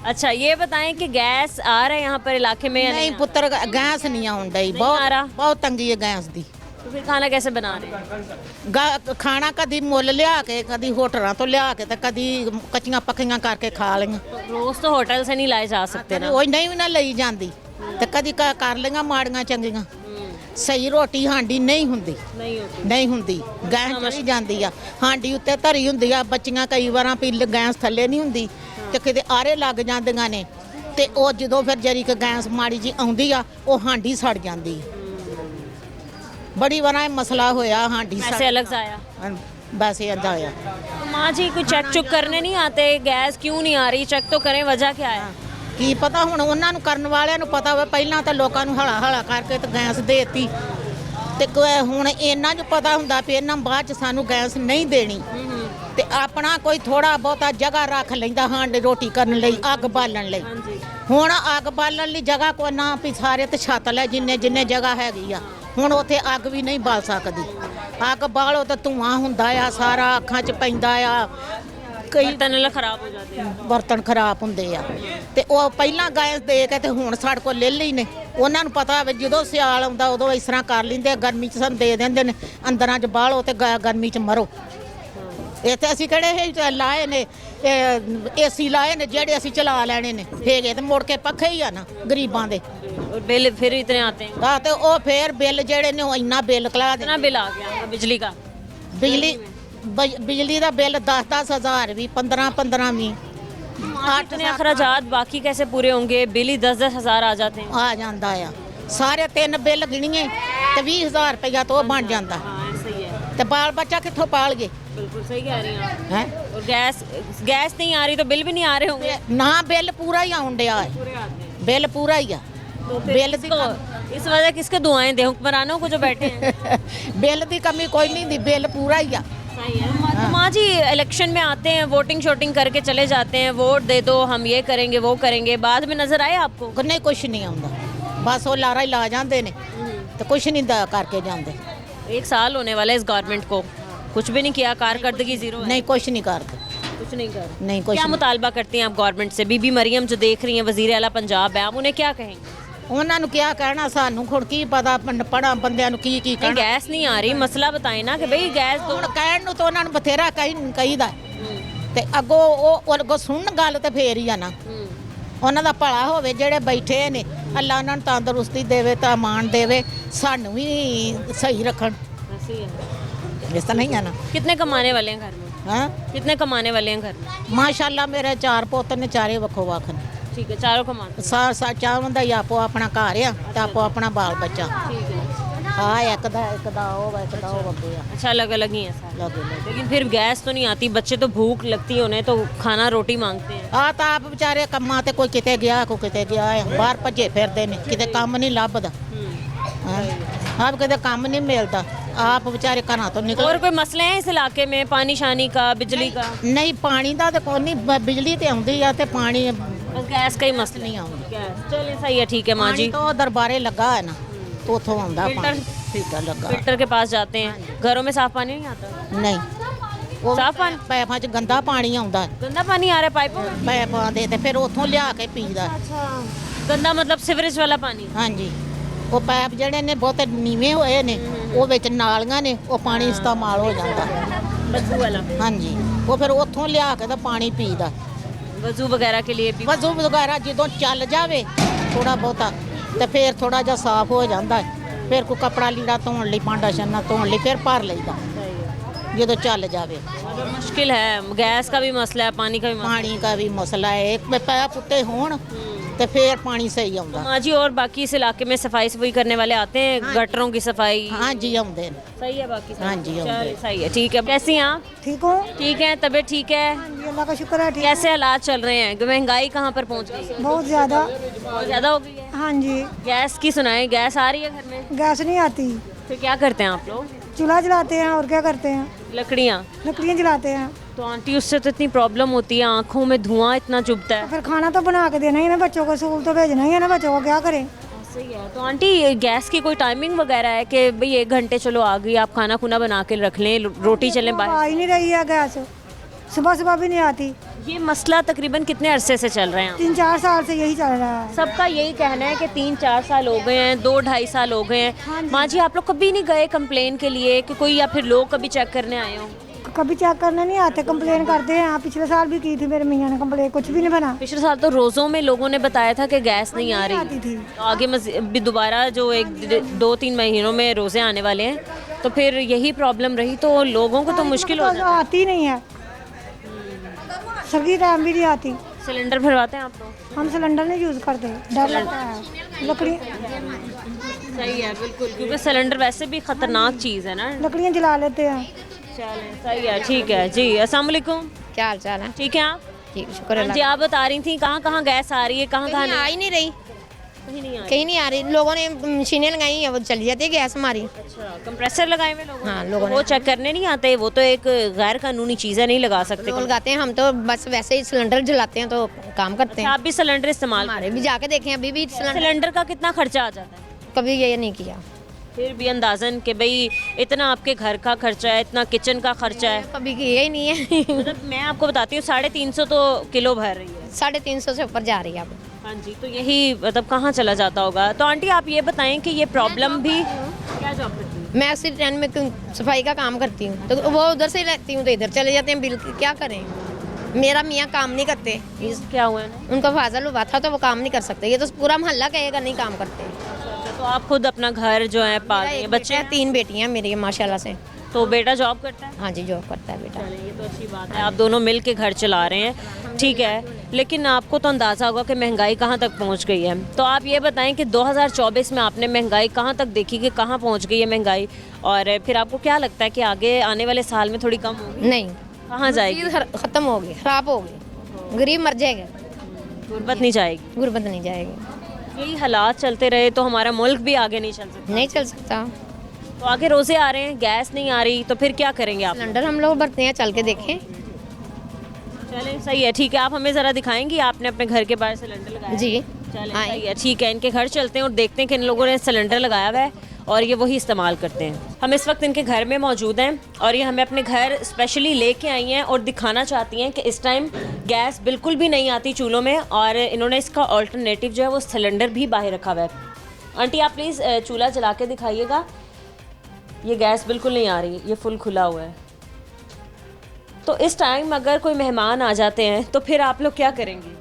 अच्छा, ये बताएं कि गैस आ रहा है यहाँ पर इलाके में या नहीं नहीं? पुत्र गैस नहीं आउं डई, आ रहा? बहुत तंगी है गैस दी। तो फिर खाना कैसे बना रहे हैं? खाना कदी मुੱਲ ਲਿਆ ਕੇ, कदी होटलों तो लिया के, तो कदी कच्चियां पक्कियां करके खा लेंगे। रोज तो होटल से नहीं लाए जा सकते ना। ਉਹ ਨਹੀਂ ਵੀ ਨਾ ਲਈ ਜਾਂਦੀ, ਤੇ ਕਦੀ ਕਰ ਲਈਆਂ ਮਾੜੀਆਂ ਚੰਗੀਆਂ। ਸਹੀ ਰੋਟੀ ਹਾਂਡੀ ਨਹੀਂ ਹੁੰਦੀ, नहीं होती। ਨਹੀਂ ਹੁੰਦੀ, ਗੈਸ ਚੜੀ ਜਾਂਦੀ ਆ, ਹਾਂਡੀ ਉੱਤੇ ਧਰੀ ਹੁੰਦੀ ਆ, ਬੱਚੀਆਂ ਕਈ ਵਾਰਾਂ ਵੀ ਗੈਸ ਥੱਲੇ ਨਹੀਂ ਹੁੰਦੀ, ਤੇ ਕਿਤੇ ਆਰੇ ਲੱਗ ਜਾਂਦੀਆਂ ਨੇ, ਤੇ ਉਹ ਜਦੋਂ ਫਿਰ ਜਰੀ ਕ ਗੈਸ ਮਾੜੀ ਜੀ ਆਉਂਦੀ ਆ, ਉਹ ਹਾਂਡੀ ਸੜ ਜਾਂਦੀ। ਬੜੀ ਵਾਰਾਂ ਇਹ ਮਸਲਾ ਹੋਇਆ ਹਾਂਡੀ पैसे अलग से आया। ਬਸ ਇਦਾਂ ਹੋਇਆ। तो माँ जी कोई चेक चुक करने नहीं आते, गैस क्यों नहीं आ रही, चेक तो करें, वजह क्या है? ਕੀ ਪਤਾ ਹੁਣ ਉਹਨਾਂ ਨੂੰ ਕਰਨ ਵਾਲਿਆਂ ਨੂੰ ਪਤਾ ਹੋਵੇ, ਪਹਿਲਾਂ ਤਾਂ ਲੋਕਾਂ ਨੂੰ ਹਲਾ ਹਲਾ ਕਰਕੇ ਤੇ ਗੈਸ ਦੇਤੀ, ਤੇ ਹੁਣ ਇਹਨਾਂ ਨੂੰ ਪਤਾ ਹੁੰਦਾ ਵੀ ਇਹਨਾਂ ਬਾਅਦ ਚ ਸਾਨੂੰ ਗੈਸ ਨਹੀਂ ਦੇਣੀ, ਤੇ ਆਪਣਾ ਕੋਈ ਥੋੜਾ ਬਹੁਤਾ ਜਗ੍ਹਾ ਰੱਖ ਲੈਂਦਾ ਹਾਂਡ ਰੋਟੀ ਕਰਨ ਲਈ, ਅੱਗ ਬਾਲਣ ਲਈ। ਹੁਣ ਅੱਗ ਬਾਲਣ ਲਈ ਜਗ੍ਹਾ ਕੋਈ ਨਾ, ਵੀ ਸਾਰੇ ਤੇ ਛੱਤ ਲੈ ਜਿੰਨੇ ਜਗ੍ਹਾ ਹੈਗੀ ਆ, ਹੁਣ ਉੱਥੇ ਅੱਗ ਵੀ ਨਹੀਂ ਬਾਲ ਸਕਦੀ। ਅੱਗ ਬਾਲੋ ਤਾਂ ਧੂਆਂ ਹੁੰਦਾ ਆ, ਸਾਰਾ ਅੱਖਾਂ 'ਚ ਪੈਂਦਾ ਆ, ਕਈ बर्तन वाला खराब हो जाते हैं। ਬਰਤਨ ਖਰਾਬ ਹੁੰਦੇ ਆ ਤੇ ਉਹ ਪਹਿਲਾਂ ਗੈਸ ਦੇ ਕੇ ਤੇ ਹੁਣ ਸਾਡੇ ਕੋਲ ਲੈ ਲਈ ਨੇ। ਉਹਨਾਂ ਨੂੰ ਪਤਾ ਹੋਵੇ ਜਦੋਂ ਸਿਆਲ ਆਉਂਦਾ ਉਦੋਂ ਇਸ ਤਰ੍ਹਾਂ ਕਰ ਲੈਂਦੇ ਆ, ਗਰਮੀ 'ਚ ਸਾਨੂੰ ਦੇ ਦਿੰਦੇ ਨੇ ਅੰਦਰਾਂ 'ਚ ਬਾਹਲੋ ਤੇ ਗਰਮੀ 'ਚ ਮਰੋ। ਇੱਥੇ ਅਸੀਂ ਕਿਹੜੇ ਇਹ ਲਾਏ ਨੇ ਏਸੀ ਲਾਏ ਨੇ ਜਿਹੜੇ ਅਸੀਂ ਚਲਾ ਲੈਣੇ ਨੇ, ਹੈਗੇ ਤੇ ਮੁੜ ਕੇ ਪੱਖੇ ਹੀ ਆ ਨਾ ਗਰੀਬਾਂ ਦੇ। और बिल फिर इतने आते हैं। ਆ ਤੇ ਉਹ ਫੇਰ ਬਿੱਲ ਜਿਹੜੇ ਨੇ ਉਹ ਇੰਨਾ ਬਿੱਲ ਕਲਾ ਦੇ। कितना बिल आ गया आपका बिजली का? ਬਿਜਲੀ ਦਾ ਬਿੱਲ 10-10 ਹਜ਼ਾਰ ਵੀ 15-15 ਵੀ इतने अखराजात बाकी कैसे पूरे होंगे? बिल ही 10-10 हज़ार आ जाते हैं। ਆ ਜਾਂਦਾ ਆ। ਸਾਰੇ ਤਿੰਨ ਬਿੱਲ ਗਿਣੀਏ ਤੇ 20,000 ਰੁਪਇਆ ਤੋਂ ਉਹ ਬਣ ਜਾਂਦਾ हाँ ऐसा ही है, ਤੇ ਬਾਲ ਬੱਚਾ ਕਿੱਥੋਂ ਪਾਲਗੇ बिल्कुल सही कह रही हैं आप। ਹੈ। और गैस नहीं आ रही तो बिल भी नहीं आ रहे होंगे। ਨਾ ਬਿੱਲ ਪੂਰਾ ਹੀ ਆਉਣ ਡਿਆ ਹੈ, पूरे आते हैं ਬਿੱਲ ਪੂਰਾ ਹੀ ਆ। तो फिर बिल दी इस वजह किसके दुआएं दे हुक्मरानों को जो बैठे हैं। ਬਿੱਲ ਦੀ ਕਮੀ ਕੋਈ नहीं दी, बिल पूरा ही आ। सही है। तो माँ जी इलेक्शन में आते हैं, वोटिंग शोटिंग करके चले जाते हैं, वोट दे दो हम ये करेंगे वो करेंगे, बाद में नजर आए आपको? ਨਹੀਂ ਕੁਛ ਨਹੀਂ ਆਉਂਦਾ, ਬਸ ਉਹ ਲਾਰਾ ਹੀ ਲਾ ਜਾਂਦੇ ਨੇ ਤੇ ਕੁਛ ਨਹੀਂ ਦਾ ਕਰਕੇ ਜਾਂਦੇ। 1 साल होने वाला है इस गवर्नमेंट को, कुछ भी नहीं किया, कारकर्दगी जीरो है। ਨਹੀਂ ਕੁਛ नहीं ਕਰਦੇ, कुछ नहीं कर नहीं कुछ क्या नहीं। मुतालबा करती हैं आप गवर्नमेंट से? बीबी मरियम जो देख रही हैं वजीर आला पंजाब है, आप उन्हें क्या कहेंगे? ਉਹਨਾਂ ਨੂੰ ਕਿਹਾ ਕਹਿਣਾ, ਸਾਨੂੰ ਹੁਣ ਕੀ ਪਤਾ ਪੜਾ ਬੰਦਿਆਂ ਨੂੰ ਕੀ ਕੀ नहीं, ਕਹਿਣਾ। गैस नहीं आ रही, मसला बताए ना कि भाई गैस दो। ਹੁਣ ਕਹਿਣ ਨੂੰ ਤਾਂ ਉਹਨਾਂ ਨੂੰ ਬਥੇਰਾ ਕਹੀਦਾ ਤੇ ਅੱਗੋਂ ਉਹ ਅੱਗੋਂ ਸੁਣਨ ਗੱਲ ਤੇ ਫੇਰ ਹੀ ਆ ਨਾ। ਉਹਨਾਂ ਦਾ ਭਲਾ ਹੋਵੇ ਜਿਹੜੇ ਬੈਠੇ ਨੇ, ਅੱਲਾ ਉਹਨਾਂ ਨੂੰ ਤੰਦਰੁਸਤੀ ਦੇਵੇ ਤਾਂ ਮਾਣ ਦੇਵੇ, ਸਾਨੂੰ ਵੀ ਸਹੀ ਰੱਖਣ। ऐसे ही है। ਇਸ ਤਾਂ ਨਹੀਂ ਆ ਨਾ। कितने कमाने वाले हैं घर में? ਹਾਂ कितने कमाने वाले हैं घर में? ਮਾਸ਼ਾਅੱਲਾ ਮੇਰੇ 4 ਪੁੱਤ ਨੇ, ਚਾਰੇ ਵੱਖੋ ਵੱਖ ਨੇ। ठीक है, चारों कमाते ਸਾਰ ਚਾਵਾਂ ਦਾ ਹੀ ਆਪੋ ਆਪਣਾ ਘਰ ਆ ਤੇ ਆਪੋ ਆਪਣਾ ਬਾਲ ਬੱਚਾ। हैं। ठीक है, ਹਾਂ ਇੱਕ ਦਾ ਉਹ ਵਾ, ਇੱਕ ਦਾ ਉਹ ਅੱਗੇ ਆ। अच्छा अलग अलग ही है सारे। ਲੱਗੇ ਲੱਗੇ। लेकिन फिर गैस तो नहीं आती, बच्चे तो भूख लगती है उन्हें, तो खाना रोटी मांगते हैं। ਆ ਤਾਂ ਆਪ ਵਿਚਾਰੇ ਕੰਮਾਂ ਤੇ ਕੋਈ ਕਿਤੇ ਗਿਆ, ਕੋਈ ਕਿਤੇ ਗਿਆ ਆ, ਬਾਹਰ ਭੱਜੇ ਫਿਰਦੇ ਨੇ, ਕਿਤੇ ਕੰਮ ਨਹੀਂ ਲੱਭਦਾ। ਆਪ ਕਿਤੇ ਕੰਮ ਨਹੀਂ ਮਿਲਦਾ, ਆਪ ਵਿਚਾਰੇ ਘਰਾਂ ਤੋਂ ਨਿਕਲ। और कोई मसले हैं इस इलाके में, पानी शानी का, बिजली का? ਨਹੀਂ ਪਾਣੀ ਦਾ ਤੇ ਕੋਈ ਨਹੀਂ, ਬਿਜਲੀ ਤੇ ਆਉਂਦੀ ਆ ਤੇ ਪਾਣੀ बस गैस का ही मसला ਨਹੀਂ ਆਉਂਦਾ। गैस चलिए सही है, ठीक है माँ जी। ਪਾਣੀ ਤੋਂ ਦਰਬਾਰੇ ਲੱਗਾ ਹੈ ਨਾ, ਤੋਂ ਉੱਥੋਂ ਆਉਂਦਾ ਫਿਲਟਰ? ਪਾਣੀ। ਫਿਲਟਰ ਲੱਗਾ फिल्टर के पास जाते हैं। घरों में साफ पानी नहीं आता? ਨਹੀਂ, ਉਹ ਸਾਫ਼ ਪਾਣੀ? ਪੈਪਾਂ 'ਚ ਗੰਦਾ ਪਾਣੀ ਆਉਂਦਾ, गंदा पानी आ रहा है पाइपों में? ਪੈਪਾਂ ਦੇ ਤੇ ਫਿਰ ਉੱਥੋਂ ਲਿਆ ਕੇ ਪੀਦਾ। अच्छा, गंदा मतलब सीवरेज वाला पानी? ਹਾਂਜੀ, ਉਹ ਪੈਪ ਜਿਹੜੇ ਨੇ ਬਹੁਤ ਨੀਵੇਂ ਹੋਏ ਨੇ, ਉਹ ਵਿੱਚ ਨਾਲੀਆਂ ਨੇ, ਉਹ ਪਾਣੀ ਇਸਤੇਮਾਲ ਹੋ ਜਾਂਦਾ। वजू वाला? ਹਾਂਜੀ, ਉਹ ਫਿਰ ਉੱਥੋਂ ਲਿਆ ਕੇ ਤਾਂ ਪਾਣੀ ਪੀਦਾ। वजू वगैरह के लिए भी? ਵਜ਼ੂ ਵਗੈਰਾ ਜਦੋਂ ਚੱਲ ਜਾਵੇ ਥੋੜਾ ਬਹੁਤਾ ਤੇ ਫਿਰ ਥੋੜਾ ਜਿਹਾ ਸਾਫ਼ ਹੋ ਜਾਂਦਾ ਹੈ। ਫਿਰ ਕੋਈ ਕੱਪੜਾ ਲੀੜਾ ਧੋਣ ਲਈ, ਭਾਂਡਾ ਛੰਨਾ ਧੋਣ ਲਈ ਫਿਰ ਭਰ ਲਈਦਾ ਜਦੋਂ ਚੱਲ ਜਾਵੇ। मतलब मुश्किल है, गैस का भी मसला है, पानी का भी मसला ਪਾਣੀ ਦਾ ਵੀ ਮਸਲਾ ਹੈ, ਇੱਕ ਪੈਪ ਉੱਤੇ ਹੋਣ ਤੇ ਫਿਰ ਪਾਣੀ ਸਹੀ है। ਆਉਂਦਾ। माँ जी और बाकी इस इलाके में सफाई सफाई करने वाले आते हैं, गटरों की सफाई? ਹਾਂਜੀ ਆਉਂਦੇ ਨੇ। सही है बाकी सब? हाँ जी, चलिए, होंगे। सही है, ठीक है। कैसी हैं आप? ठीक हो? ठीक है, तबीयत ठीक है? जी अल्लाह का शुक्र है, ठीक। कैसे हालात चल रहे हैं? महंगाई कहाँ पर पहुँच गई है? बहुत ज़्यादा। बहुत ज़्यादा हो गई है। हाँ जी, गैस की सुनाए, गैस आ रही है घर में? गैस नहीं आती, फिर क्या करते हैं आप लोग? चूल्हा जलाते हैं और क्या करते हैं, लकड़ियाँ? लकड़ियाँ जलाते हैं। तो आंटी उससे तो इतनी प्रॉब्लम होती है, आंखों में धुआं इतना चुभता है। फिर खाना तो बना के देना ही है ना, बच्चों को स्कूल तो भेजना ही है ना, बच्चों को क्या करें। सही है। तो आंटी ये गैस की कोई टाइमिंग वगैरह है कि भाई 1 घंटे चलो आ गई, आप खाना खुना बना के रख लें, रोटी चलें आ बाहर? ही नहीं रही है गैस, सुबह सुबह भी नहीं आती। ये मसला तकरीबन कितने अरसे से चल रहे हैं? 3-4 साल से यही चल रहा है। सबका यही कहना है कि 3-4 साल हो गए हैं, 2-2.5 साल हो गए हाँ हैं। जी। माँ जी आप लोग कभी नहीं गए कंप्लेन के लिए कि कोई, या फिर लोग कभी चेक करने आए हो? कभी चेक करने नहीं आते, कंप्लेन करते हैं। पिछले साल भी की थी मेरे मियाँ ने कंप्लेन, कुछ भी नहीं बना। पिछले साल तो रोज़ों में लोगों ने बताया था कि गैस नहीं आ आती रही थी। तो आगे भी दोबारा जो 1-2-3 महीनों में रोज़े आने वाले हैं, तो फिर यही प्रॉब्लम रही तो लोगों को तो मुश्किल हो जाता आती ही नहीं है, सर्दी टाइम भी नहीं आती। है। सिलेंडर भरवाते हैं आप लोग? हम सिलेंडर नहीं यूज़ करते, डर लगता है। लकड़ी सही है, बिल्कुल, क्योंकि सिलेंडर वैसे भी ख़तरनाक चीज़ है ना। लकड़ियाँ जला लेते हैं। चलें, सही है, ठीक है जी। अस्सलाम वालेकुम, क्या हाल चाल है? ठीक है आप? ठीक, शुक्र हाँ अल्लाह जी, आप बता रही थी कहाँ कहाँ गैस आ रही है, कहाँ कहाँ कहीं आ ही नहीं रही, कहीं नहीं आ रही? कहीं नहीं आ रही। लोगों ने मशीनें लगाई हैं, वो चली जाती है गैस हमारी। अच्छा, कंप्रेसर लगाए हुए लोगों हाँ, ने? लोगों वो चेक करने नहीं आते, वो तो एक गैर कानूनी चीज़ है, नहीं लगा सकते। लोग लगाते हैं, हम तो बस वैसे ही सिलेंडर जलाते हैं तो काम करते हैं। आप भी सिलेंडर इस्तेमाल हमारे भी जाके देखें, अभी भी सिलेंडर सिलेंडर का कितना खर्चा आ जाता है? कभी ये नहीं किया। फिर भी अंदाजन कि भाई इतना आपके घर का खर्चा है, इतना किचन का खर्चा है। कभी किया ही नहीं है। मतलब मैं आपको बताती हूँ 350 तो किलो भर रही है। 350 से ऊपर जा रही है अब। हाँ जी, तो यही मतलब कहाँ चला जाता होगा। तो आंटी आप ये बताएं कि ये प्रॉब्लम भी क्या जॉब करती है? मैं एक्सीडेंट में सफाई का काम करती हूँ, तो वो उधर से लेती हूँ तो इधर चले जाते हैं बिल, क्या करें। मेरा मियाँ काम नहीं करते, क्या हुआ है ना? उनका फाजल हुआ था तो वो काम नहीं कर सकते। ये तो पूरा मोहल्ला कहेगा नहीं काम करते। तो आप खुद अपना घर जो है पाल रही हैं, बच्चे हैं 3 बेटियाँ मेरी माशाल्लाह से। तो बेटा जॉब करता है? हाँ जी जॉब करता है बेटा। ये तो अच्छी बात है, आप दोनों मिल के घर चला रहे हैं, ठीक है। लेकिन आपको तो अंदाज़ा होगा कि महंगाई कहाँ तक पहुँच गई है। तो आप ये बताएं कि 2024 में आपने महंगाई कहाँ तक देखी कि कहाँ पहुँच गई है महंगाई, और फिर आपको क्या लगता है कि आगे आने वाले साल में थोड़ी कम होगी? नहीं, कहाँ जाएगी? ख़त्म होगी, खराब होगी, गरीब मर जाएगा, गुर्बत नहीं जाएगी? गुर्बत नहीं जाएगी। यही हालात चलते रहे तो हमारा मुल्क भी आगे नहीं चल सकता। नहीं चल सकता। तो आगे रोज़े आ रहे हैं, गैस नहीं आ रही, तो फिर क्या करेंगे आप? सिलेंडर हम लोग भरते हैं, चल के देखें। चलें, सही है, ठीक है। आप हमें ज़रा दिखाएंगी आपने अपने घर के बाहर सिलेंडर लगाया? जी चलें, सही है, ठीक है। इनके घर चलते हैं और देखते हैं कि इन लोगों ने सिलेंडर लगाया हुआ है और ये वही इस्तेमाल करते हैं। हम इस वक्त इनके घर में मौजूद हैं और ये हमें अपने घर स्पेशली लेके आई हैं और दिखाना चाहती हैं कि इस टाइम गैस बिल्कुल भी नहीं आती चूल्हों में, और इन्होंने इसका ऑल्टरनेटिव जो है वो सिलेंडर भी बाहर रखा हुआ है। आंटी आप प्लीज़ चूल्हा जला के दिखाइएगा। ये गैस बिल्कुल नहीं आ रही, ये फुल खुला हुआ है। तो इस टाइम अगर कोई मेहमान आ जाते हैं तो फिर आप लोग क्या करेंगे?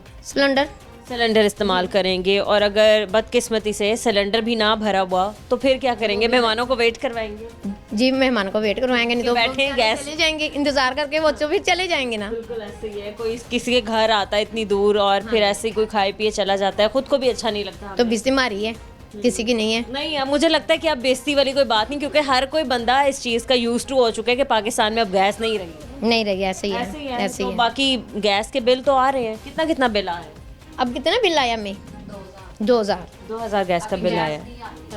सिलेंडर इस्तेमाल करेंगे, और अगर बदकिस्मती से सिलेंडर भी ना भरा हुआ तो फिर क्या करेंगे? मेहमानों को वेट करवाएंगे? जी मेहमान को वेट करवाएंगे, नहीं तो बैठे गैस चले जाएंगे, इंतजार करके वो तो फिर चले जाएंगे ना। बिल्कुल ऐसे ही है, कोई किसी के घर आता है इतनी दूर और फिर ऐसे ही कोई खाए पिए चला जाता है, खुद को भी अच्छा नहीं लगता। तो बीमारी है, किसी की नहीं है। नहीं, अब मुझे लगता है कि अब बेइज्जती वाली कोई बात नहीं, क्योंकि हर कोई बंदा इस चीज़ का यूज टू हो चुका है कि पाकिस्तान में अब गैस नहीं रही, ऐसे ही है, ऐसे तो ही है। बाकी गैस के बिल तो आ रहे हैं। कितना कितना बिल आया है? अब कितना बिल आया हमें? 2000 गैस का बिल आया।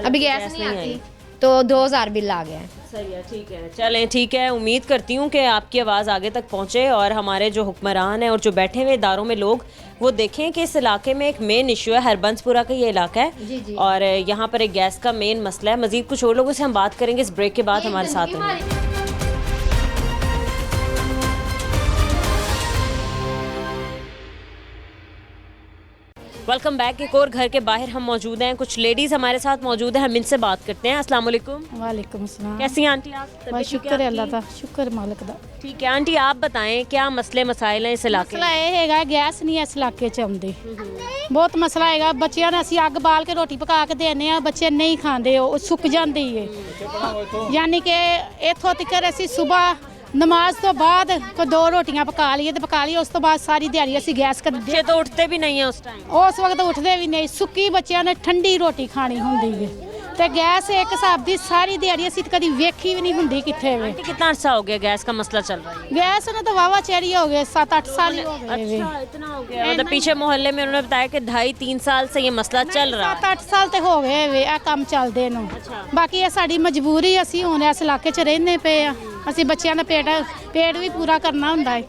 अभी गैस नहीं आती तो 2000 बिल आ गया है। सही है, ठीक है, चलें, ठीक है। उम्मीद करती हूँ कि आपकी आवाज़ आगे तक पहुँचे और हमारे जो हुक्मरान हैं और जो बैठे हुए इदारों में लोग वो देखें कि इस इलाके में एक मेन इशू है। हरबंसपुरा का ये इलाका है जी। और यहाँ पर एक गैस का मेन मसला है। मज़ीद कुछ और लोगों से हम बात करेंगे इस ब्रेक के बाद। हमारे साथ रहें। Welcome back. एक और घर के बाहर हम मौजूद हैं, कुछ लेडीज़ हमारे साथ मौजूद हैं, हम इनसे बात करते हैं। अस्सलाम वालेकुम। वालेकुम सलाम। कैसी हैं आंटी आप? बस शुक्र है अल्लाह दा, शुक्र मालिक दा। ठीक है आंटी, आप बताएं क्या मसले मसाइल हैं इस इलाके ਮਸਲਾ ਇਹ ਹੈਗਾ ਗੈਸ ਨਹੀਂ ਇਸ ਇਲਾਕੇ 'ਚ ਆਉਂਦੀ ਬਹੁਤ ਮਸਲਾ ਹੈਗਾ। ਬੱਚਿਆਂ ਨੂੰ ਅਸੀਂ ਅੱਗ ਬਾਲ ਕੇ ਰੋਟੀ ਪਕਾ ਕੇ ਦੇਨੇ ਆ, ਬੱਚੇ ਨਹੀਂ ਖਾਂਦੇ, ਉਹ ਸੁੱਕ ਜਾਂਦੀ ਏ। ਯਾਨੀ ਕਿ ਇੱਥੋਂ ਤੱਕ ਅਸੀਂ ਸਵੇਰ नमाज तो बाद को 2 रोटियां पका लिए तो पका लिए, उस तो बाद सारी दिहाड़ी ਅਸੀਂ गैस कर बच्चे तो उठते भी नहीं है उस टाइम, उस वक्त उठते भी नहीं, सुक्की बच्चों ने ठंडी रोटी खानी होंदी है ਤੇ ਗੈਸ ਇੱਕ ਹਿਸਾਬ ਦੀ ਸਾਰੀ ਦਿਹਾੜੀ ਅਸੀਂ ਕਦੀ ਵੇਖੀ ਵੀ ਨਹੀਂ ਹੁੰਦੀ ਕਿੱਥੇ ਵੇ। आंटी कितना अर्सा हो गया गैस का मसला चल रहा है? गैस ने तो वावा चेरी हो गए, 7-8 साल ही हो गए वे। अच्छा, इतना हो गया। मतलब पीछे मोहल्ले में उन्होंने बताया कि 2.5-3 साल से ये मसला चल रहा है। 7-8 ਸਾਲ ਤੇ ਹੋ ਗਏ ਵੇ ਆ ਕੰਮ ਚੱਲਦੇ ਨੂੰ। ਬਾਕੀ ਇਹ ਸਾਡੀ ਮਜਬੂਰੀ, ਅਸੀਂ ਹੁਣ ਇਸ ਇਲਾਕੇ 'ਚ ਰਹਿੰਦੇ ਪਏ ਆ, ਅਸੀਂ ਬੱਚਿਆਂ ਦਾ पेट भी पूरा करना ਹੁੰਦਾ ਹੈ।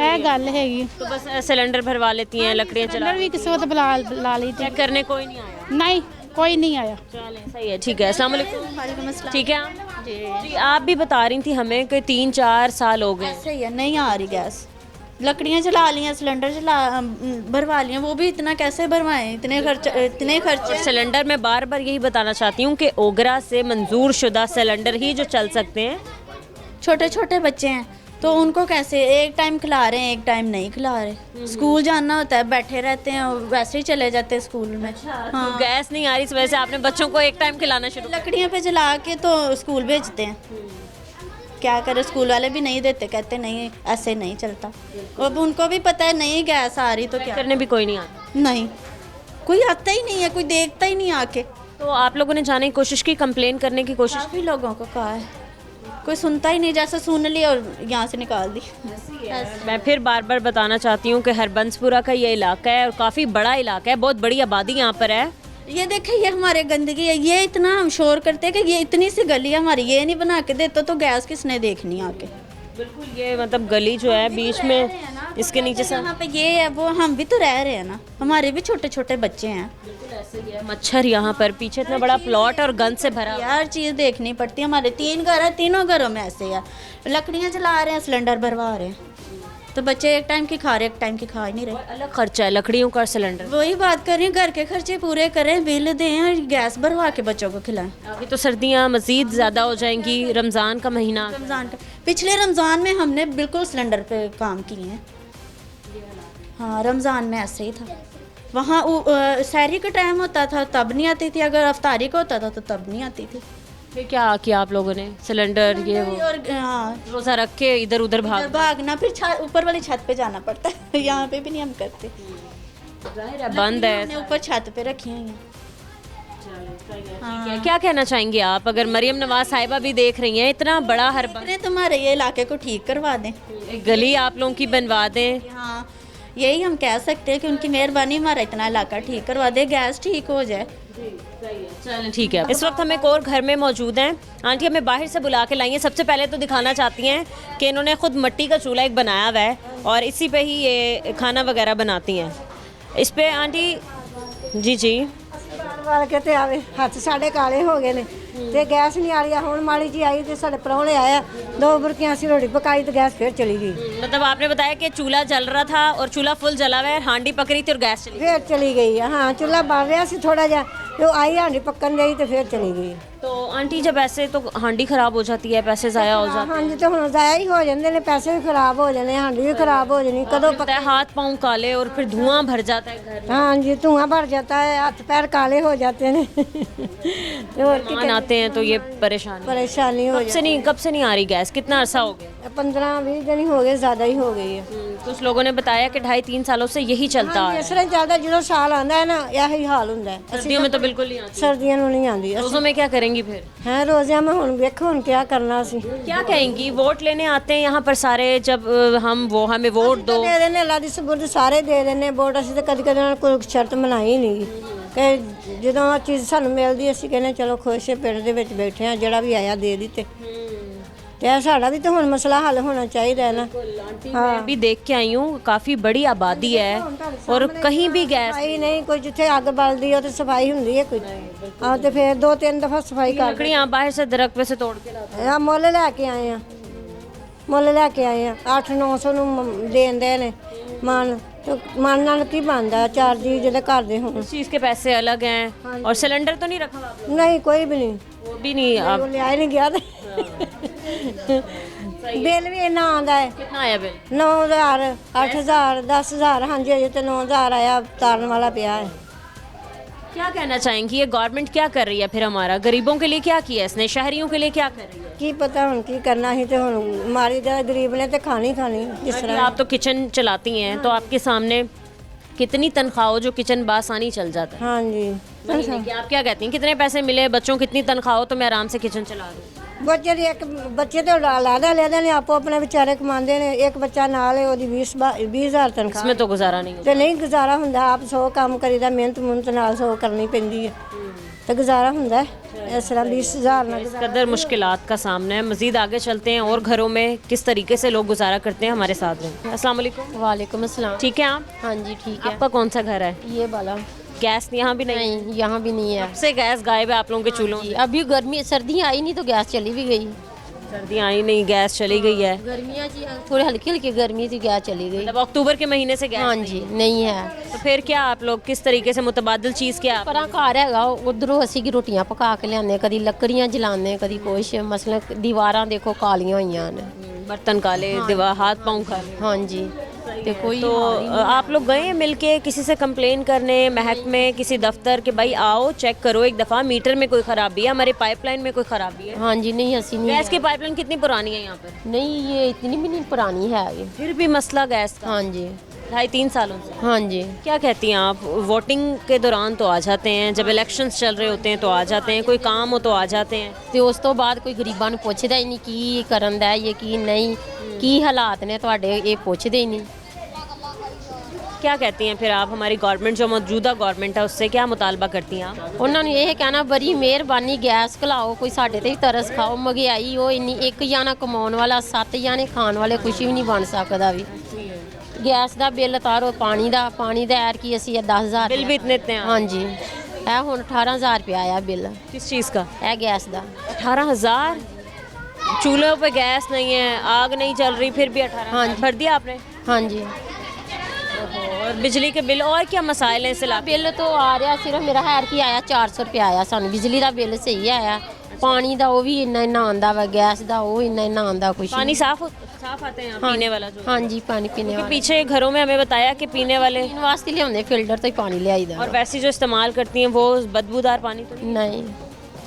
ਇਹ ਗੱਲ ਹੈਗੀ। तो बस सिलेंडर भरवा लेती हैं, लकड़ियाँ चला सिलेंडर भी किसी वक्त ला ली चेक करने कोई नहीं आया? नहीं, कोई नहीं आया। चलें, सही है, ठीक है। अस्सलाम वालेकुम। ठीक है जी, आप भी बता रही थी हमें कि 3-4 साल हो गए। सही है, नहीं आ रही गैस। लकड़ियाँ जला ली हैं, सिलेंडर भरवा लिए, वो भी इतना कैसे भरवाएं, इतने खर्चे। सिलेंडर में बार बार यही बताना चाहती हूँ कि ओगरा से मंजूर शुदा सिलेंडर ही जो चल सकते हैं। छोटे छोटे बच्चे हैं तो उनको कैसे एक टाइम खिला रहे हैं, एक टाइम नहीं खिला रहे। स्कूल जाना होता है, बैठे रहते हैं और वैसे ही चले जाते हैं स्कूल में। तो गैस नहीं आ रही, इस वजह से आपने बच्चों को एक टाइम खिलाना शुरू किया। लकड़ियाँ पे जला के तो स्कूल भेजते हैं। क्या करे, स्कूल वाले भी नहीं देते, कहते नहीं ऐसे नहीं चलता। अब उनको भी पता है नहीं गैस आ रही तो क्या करने भी कोई नहीं आता। नहीं, कोई आता ही नहीं है, कोई देखता ही नहीं आके। तो आप लोगों ने जाने की कोशिश की, कंप्लेन करने की कोशिश? काफ़ी लोगों को कहा है, कोई सुनता ही नहीं, जैसे सुन लिया और यहाँ से निकाल दी। मैं फिर बार बार बताना चाहती हूँ कि हरबंसपुरा का ये इलाका है और काफ़ी बड़ा इलाका है, बहुत बड़ी आबादी यहाँ पर है। ये देखे, ये हमारे गंदगी है, ये इतना हम शोर करते हैं कि ये इतनी सी गली है हमारी, ये नहीं बना के देते तो गैस किसने देखनी आके। बिल्कुल, ये मतलब गली जो है बीच में, इसके नीचे से यहाँ पे ये है वो, हम भी तो रह रहे हैं ना, हमारे भी छोटे छोटे बच्चे हैं। ऐसे ही है, मच्छर यहाँ पर पीछे इतना बड़ा प्लॉट और गंद से भरा। हर चीज़ देखनी पड़ती है। हमारे 3 घर है, तीनों घरों में ऐसे है, लकड़ियाँ जला रहे हैं, सिलेंडर भरवा रहे हैं, तो बच्चे एक टाइम की खा रहे, एक टाइम की खा ही नहीं रहे। अलग खर्चा है लकड़ियों का, सिलेंडर। वही बात कर रही हूँ, घर के खर्चे पूरे करें, बिल दें और गैस भरवा के बच्चों को खिलाएं। अभी तो सर्दियाँ मज़ीद ज़्यादा हो जाएंगी, रमज़ान का महीना। रमज़ान का पिछले रमज़ान में हमने बिल्कुल सिलेंडर पे काम किए हैं। हाँ, रमज़ान में ऐसे ही था। वहाँ सहरी का टाइम होता था तब नहीं आती थी, अगर अफ्तारी का होता था तो तब नहीं आती थी। फिर क्या किया आप लोगों ने? सिलेंडर ये वो और हाँ, रोज़ा रख के इधर उधर भागना, फिर ऊपर वाली छत पे जाना पड़ता है। यहाँ पे भी नहीं हम करते, जाहिर है बंद है। हमने ऊपर छत पे रखी हुई हैं। क्या कहना चाहेंगे आप, अगर मरियम नवाज साहिबा भी देख रही हैं, इतना बड़ा हर इतने तुम्हारे ये इलाके को ठीक करवा दें, एक गली आप लोगों की बनवा दें। हाँ, यही हम कह सकते हैं कि उनकी मेहरबानी, हमारा इतना इलाका ठीक करवा दे, गैस ठीक हो जाए। चलें ठीक है। इस वक्त हम एक और घर में मौजूद हैं। आंटी हमें बाहर से बुला के लाई हैं। सबसे पहले तो दिखाना चाहती हैं कि इन्होंने खुद मिट्टी का चूल्हा एक बनाया हुआ है और इसी पे ही ये खाना वगैरह बनाती हैं। इस पे आंटी जी ਵਾਲ ਕੇ ਤੇ ਆਵੇ ਹੱਥ ਸਾਡੇ ਕਾਲੇ ਹੋ ਗਏ ਨੇ ਤੇ ਗੈਸ ਨਹੀਂ ਆ ਰਹੀ। ਹੁਣ ਮਾੜੀ ਜੀ ਆਈ ਤੇ ਸਾਡੇ ਪ੍ਰਾਹੁਣੇ ਆਇਆ, 2 ਬੁਰਕੀਆਂ ਅਸੀਂ ਰੋਟੀ ਪਕਾਈ ਤੇ ਗੈਸ फिर चली गई। मतलब आपने बताया कि चूल्हा जल रहा था और चूल्हा फुल जला हुआ है, हांडी पक रही थी और गैस चली फिर चली गई। हाँ, चूल्हा बल रहा सी थोड़ा जा, तो आई हांडी पकन गई तो फिर चली गई। तो आंटी जब ऐसे तो हांडी खराब हो जाती है, पैसे ज़ाया हो जाते हाँ जी, तो हम ज़ाया ही हो जाते हैं, पैसे भी खराब हो जाने, हांडी भी खराब हो जानी, कदों हैं, हाथ पाँव काले और फिर धुआं भर जाता है घर। हाँ जी, धुआं भर जाता है, हाथ पैर काले हो जाते हैं। तो और मेहमान आते हैं तो ये परेशानी हो कब से नहीं आ रही गैस? कितना अरसा हो गया? 15-20 दिन हो गए, ज़्यादा ही हो गई है। कुछ लोगों ने बताया कि 2.5-3 सालों से यही चलता है। इस तरह चलता, जो साल आंदा है ना, यही हाल होंदा है। सर्दियों में तो बिल्कुल नहीं आती। सर्दियों में नहीं आती। रोज़ों में क्या करेंगी फिर? हैं रोज़िया में हुन देखो हुन क्या करना सी। क्या कहेंगी? वोट लेने आते हैं यहाँ पर सारे, जब हमें वोट दो दे देने, अल्लाह दी सुबुर्द सारे दे देने वोट। ਅਸੀਂ ਤਾਂ ਕਦੇ ਕੋਈ ਸ਼ਰਤ ਮਨਾਈ ਨਹੀਂ ਕਿ ਜਦੋਂ ਆ ਚੀਜ਼ ਸਾਨੂੰ ਮਿਲਦੀ ਅਸੀਂ ਕਹਿੰਦੇ ਚਲੋ ਖੁਸ਼ ਪਿੰਡ ਦੇ ਵਿੱਚ ਬੈਠੇ ਆ, ਜਿਹੜਾ ਵੀ ਆਇਆ ਦੇ ਦਿੱਤੇ ਤੇ ਇਹ ਸਾਡਾ ਵੀ ਤਾਂ ਹੁਣ ਮਸਲਾ ਹੱਲ ਹੋਣਾ ਚਾਹੀਦਾ ਹੈ ਨਾ। मैं भी देख के आई हूँ, काफ़ी बड़ी आबादी है और कहीं भी गैस ਸਫਾਈ ਨਹੀਂ, ਕੋਈ ਜਿੱਥੇ ਅੱਗ ਬਲਦੀ ਉਹ ਤੇ ਸਫਾਈ ਹੁੰਦੀ ਹੈ ਕੋਈ। ਆ ਤੇ ਫਿਰ 2-3 ਦਫਾ ਸਫਾਈ ਕਰ लकड़ियाँ बाहर से दरख्त पे से तोड़ के लाते ਆ ਮੁੱਲ ਲੈ ਕੇ ਆਏ ਆ, ਮੁੱਲ ਲੈ ਕੇ ਆਏ ਆ। 800-900 ਨੂੰ ਦੇਂਦੇ ਨੇ ਮਨ, ਤੇ ਮਨ ਨਾਲ ਕੀ ਬਣਦਾ, 4 ਜੀ ਜਿਹਦੇ ਘਰ ਦੇ ਹੋਣ। हैं। चीज़ के पैसे अलग हैं और सिलेंडर तो नहीं रखा हुआ आपने? नहीं, कोई भी नहीं, वो भी नहीं। आप वो लिया ही नहीं गया। बिल भी इन्ना आंदा है, कितना आया बिल? 9,000, 8,000, 10,000। हाँ जी, अजे तो 9,000 आया, तारन वाला पिया है। क्या कहना चाहेंगी, ये गवर्नमेंट क्या कर रही है फिर? हमारा गरीबों के लिए क्या किया इसने, शहरियों के लिए क्या कर रही है? की पता हुन की करना ही, तो हुन मारी जा गरीब ने तो खानी जिस आंटी, तरह। आप तो किचन चलाती हैं, तो आपके सामने कितनी तनख्वाह हो जो किचन बासानी चल जाता है? हाँ जी, महीने की आप क्या कहती हैं, कितने पैसे मिले बच्चों, कितनी तनख्वाह हो तो मैं आराम से किचन चला दूँ? बच्चे दी एक बच्चे तो लादा लेदे ने, आपो अपने बेचारे कमांदे ने। एक बच्चा नाल है, ओदी 20,000 तनख्वाह। इसमें तो गुजारा नहीं होता। ਤੇ ਨਹੀਂ ਗੁਜ਼ਾਰਾ ਹੁੰਦਾ, ਆਪ 100 ਕੰਮ ਕਰੀਦਾ, ਮਿਹਨਤ ਨਾਲ 100 ਕਰਨੀ ਪੈਂਦੀ ਹੈ ਤੇ ਗੁਜ਼ਾਰਾ ਹੁੰਦਾ ਹੈ। ਇਸ ਤਰ੍ਹਾਂ 20,000 ਨਾਲ इस कदर मुश्किलात का सामना है। मज़ीद आगे चलते हैं और घरों में किस तरीके से लोग गुजारा करते हैं, हमारे साथ हैं। अस्सलाम वालेकुम। वालेकुम अस्सलाम। ठीक है आप? हाँ जी ठीक है। आपका कौन सा घर है? ये वाला गैस यहाँ भी नहीं? नहीं, यहाँ भी नहीं है। से गैस गायब है आप लोगों के चूल्हों जी, से? अभी गर्मी सर्दियाँ आई नहीं तो गैस चली भी गई। सर्दियाँ आई नहीं, गैस चली गई है। गर्मियाँ जी थोड़ी हल्की हल्की गर्मी थी, गैस चली गई। मतलब अक्टूबर के महीने से गैस हाँ नहीं जी है। नहीं है। तो फिर क्या आप लोग किस तरीके से मुतबादिल चीज़ क्या आप? परा घर हैगा, उधरों ਅਸੀਂ ਕਿ ਰੋਟੀਆਂ ਪਕਾ ਕੇ ਲਿਆਉਂਦੇ, ਕਦੀ ਲੱਕੜੀਆਂ ਜਲਾਉਂਦੇ, ਕਦੀ ਕੁਛ। ਮਸलन ਦੀਵਾਰਾਂ ਦੇਖੋ ਕਾਲੀਆਂ ਹੋਈਆਂ ਨੇ। बर्तन काले, दीवार, हाथ पाँव काले। हाँ जी, ਤੇ ਕੋਈ तो आप लोग गए हैं मिलके किसी से कंप्लेन करने, महकमे, किसी दफ्तर के भाई आओ चेक करो एक दफ़ा, मीटर में कोई ख़राबी है, हमारे पाइपलाइन में कोई ख़राबी है? हाँ जी नहीं, ਅਸੀਂ नहीं। गैस की पाइपलाइन कितनी पुरानी है यहाँ पर? नहीं, ये इतनी भी नहीं पुरानी है ये। फिर भी मसला गैस का हाँ जी 2.5-3 सालों से। हाँ जी। क्या कहती हैं आप? वोटिंग के दौरान तो आ जाते हैं, जब इलेक्शंस चल रहे होते हैं तो आ जाते हैं, कोई काम हो तो आ जाते हैं, ਤੇ ਉਸ ਤੋਂ ਬਾਅਦ ਕੋਈ ਗਰੀਬਾਂ ਨੂੰ ਪੁੱਛਦਾ ਹੀ ਨਹੀਂ ਕੀ ਕਰਨ ਦਾ ਇਹ ਕੀ ਨਹੀਂ, ਕੀ ਹਾਲਾਤ ਨੇ ਤੁਹਾਡੇ, ਇਹ ਪੁੱਛਦੇ ਹੀ नहीं। क्या कहती हैं फिर आप? हमारी गवर्नमेंट जो मौजूदा गवर्नमेंट है उससे क्या मुतालबा करती हैं आप? ਉਹਨਾਂ ਨੂੰ ਇਹ ਕਹਿਣਾ ਬੜੀ ਮਿਹਰਬਾਨੀ, ਗੈਸ ਖਲਾਓ, ਕੋਈ ਸਾਡੇ ਤੇ ਵੀ ਤਰਸ ਖਾਓ। ਮਹਿੰਗਾਈ ਉਹ ਇੰਨੀ, ਇੱਕ ਜਾਣਾ ਕਮਾਉਣ ਵਾਲਾ 7 ਜਾਣੇ ਖਾਣ ਵਾਲੇ ਕੁਛ ਵੀ ਨਹੀਂ ਬਣ ਸਕਦਾ ਵੀ। ਗੈਸ ਦਾ ਬਿੱਲ ਤਾਰੋ, ਪਾਣੀ ਦਾ ਐਰ ਕੀ ਅਸੀਂ 10,000 बिल भी इतने हैं? हाँ जी। ਇਹ ਹੁਣ 18000 ਰੁਪਇਆ ਆਇਆ ਬਿੱਲ किस चीज़ का? ਇਹ ਗੈਸ ਦਾ 18,000। चूल्हों पे गैस नहीं है, आग नहीं चल रही, फिर भी 18,000 हाँ जी। भर दिया आपने? ਹਾਂਜੀ और बिजली के बिल और क्या मसाइल हैं इस इलाके? ਬਿੱਲ तो ਆ ਰਿਹਾ ਸਿਰਫ ਮੇਰਾ ਹੈਰ ਕੀ ਆਇਆ 400 ਰੁਪਇਆ ਆਇਆ ਸਾਨੂੰ ਬਿਜਲੀ ਦਾ ਬਿੱਲ ਸਹੀ ਆਇਆ ਪਾਣੀ ਦਾ ਉਹ ਵੀ ਇੰਨਾ ਇੰਨਾ ਆਂਦਾ ਵਾ ਗੈਸ ਦਾ ਉਹ ਇੰਨਾ ਇੰਨਾ ਆਂਦਾ ਕੁਛ पानी साफ आता है यहाँ पीने वाला जो? ਹਾਂਜੀ ਪਾਣੀ ਪੀਣੇ क्योंकि ਵਾਲਾ पीछे घरों में हमें बताया कि पीने वाले ਪੀਣ ਵਾਸਤੇ ਲਿਆਉਂਦੇ ਫਿਲਟਰ ਤੋਂ ਹੀ ਪਾਣੀ ਲਿਆਈਦਾ और वैसे जो इस्तेमाल करती हैं वो बदबूदार पानी तो ਨਹੀਂ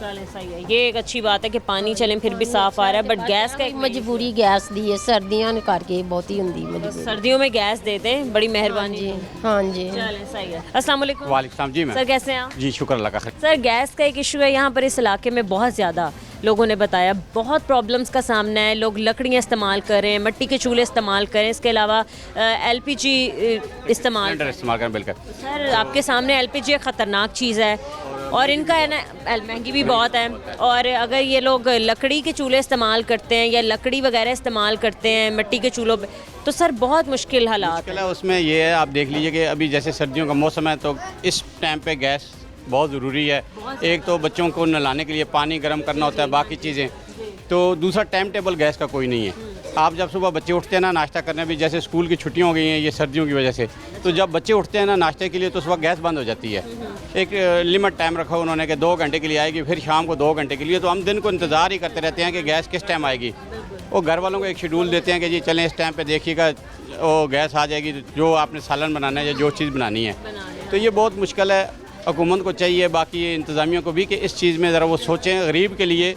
चले सही है। ये एक अच्छी बात है कि पानी चले फिर भी साफ आ रहा है, बट गैस का एक ਮਜਬੂਰੀ ਗੈਸ ਦੀ ਹੈ ਸਰਦੀਆਂ ਨੂੰ ਕਰਕੇ ਬਹੁਤੀ ਹੁੰਦੀ ਮਜਬੂਰੀ सर्दियों में गैस दे दें, बड़ी मेहरबानी। ਜੀ ਹਾਂਜੀ चले सही है। अस्सलाम वालेकुम। वालेकुम जी मैम। सर कैसे हैं आप? जी शुक्र अल्लाह का। सर गैस का एक इशू है यहाँ पर इस इलाके में बहुत ज़्यादा, लोगों ने बताया बहुत प्रॉब्लम्स का सामना है। लोग लकड़ियाँ इस्तेमाल कर रहे हैं, मिट्टी के चूल्हे इस्तेमाल करें, इसके अलावा LPG इस्तेमाल सिलेंडर इस्तेमाल करें बिल्कुल। सर आपके सामने LPG एक ख़तरनाक चीज़ है और इनका है ना महंगी भी बहुत है। और अगर ये लोग लकड़ी के चूल्हे इस्तेमाल करते हैं या लकड़ी वगैरह इस्तेमाल करते हैं मिट्टी के चूल्हों पे, तो सर बहुत मुश्किल हालात मुश्किल है उसमें ये है, आप देख लीजिए कि अभी जैसे सर्दियों का मौसम है तो इस टाइम पे गैस बहुत ज़रूरी है। एक तो बच्चों को नहलाने के लिए पानी गर्म करना होता है, बाकी चीज़ें, तो दूसरा टाइम टेबल गैस का कोई नहीं है। आप जब सुबह बच्चे उठते हैं ना नाश्ता करने भी, जैसे स्कूल की छुट्टियां हो गई हैं ये सर्दियों की वजह से, तो जब बच्चे उठते हैं ना नाश्ते के लिए तो उस वक्त गैस बंद हो जाती है। एक लिमिट टाइम रखा उन्होंने कि 2 घंटे के लिए आएगी, फिर शाम को 2 घंटे के लिए, तो हम दिन को इंतज़ार ही करते रहते हैं कि गैस किस टाइम आएगी। वो घर वालों को एक शेड्यूल देते हैं कि जी चलें इस टाइम पे देखिएगा वो गैस आ जाएगी, जो आपने सालन बनाना है या जो चीज़ बनानी है। तो ये बहुत मुश्किल है। हुकूमत को चाहिए, बाकी इंतज़ामिया को भी, कि इस चीज़ में ज़रा वो सोचें। गरीब के लिए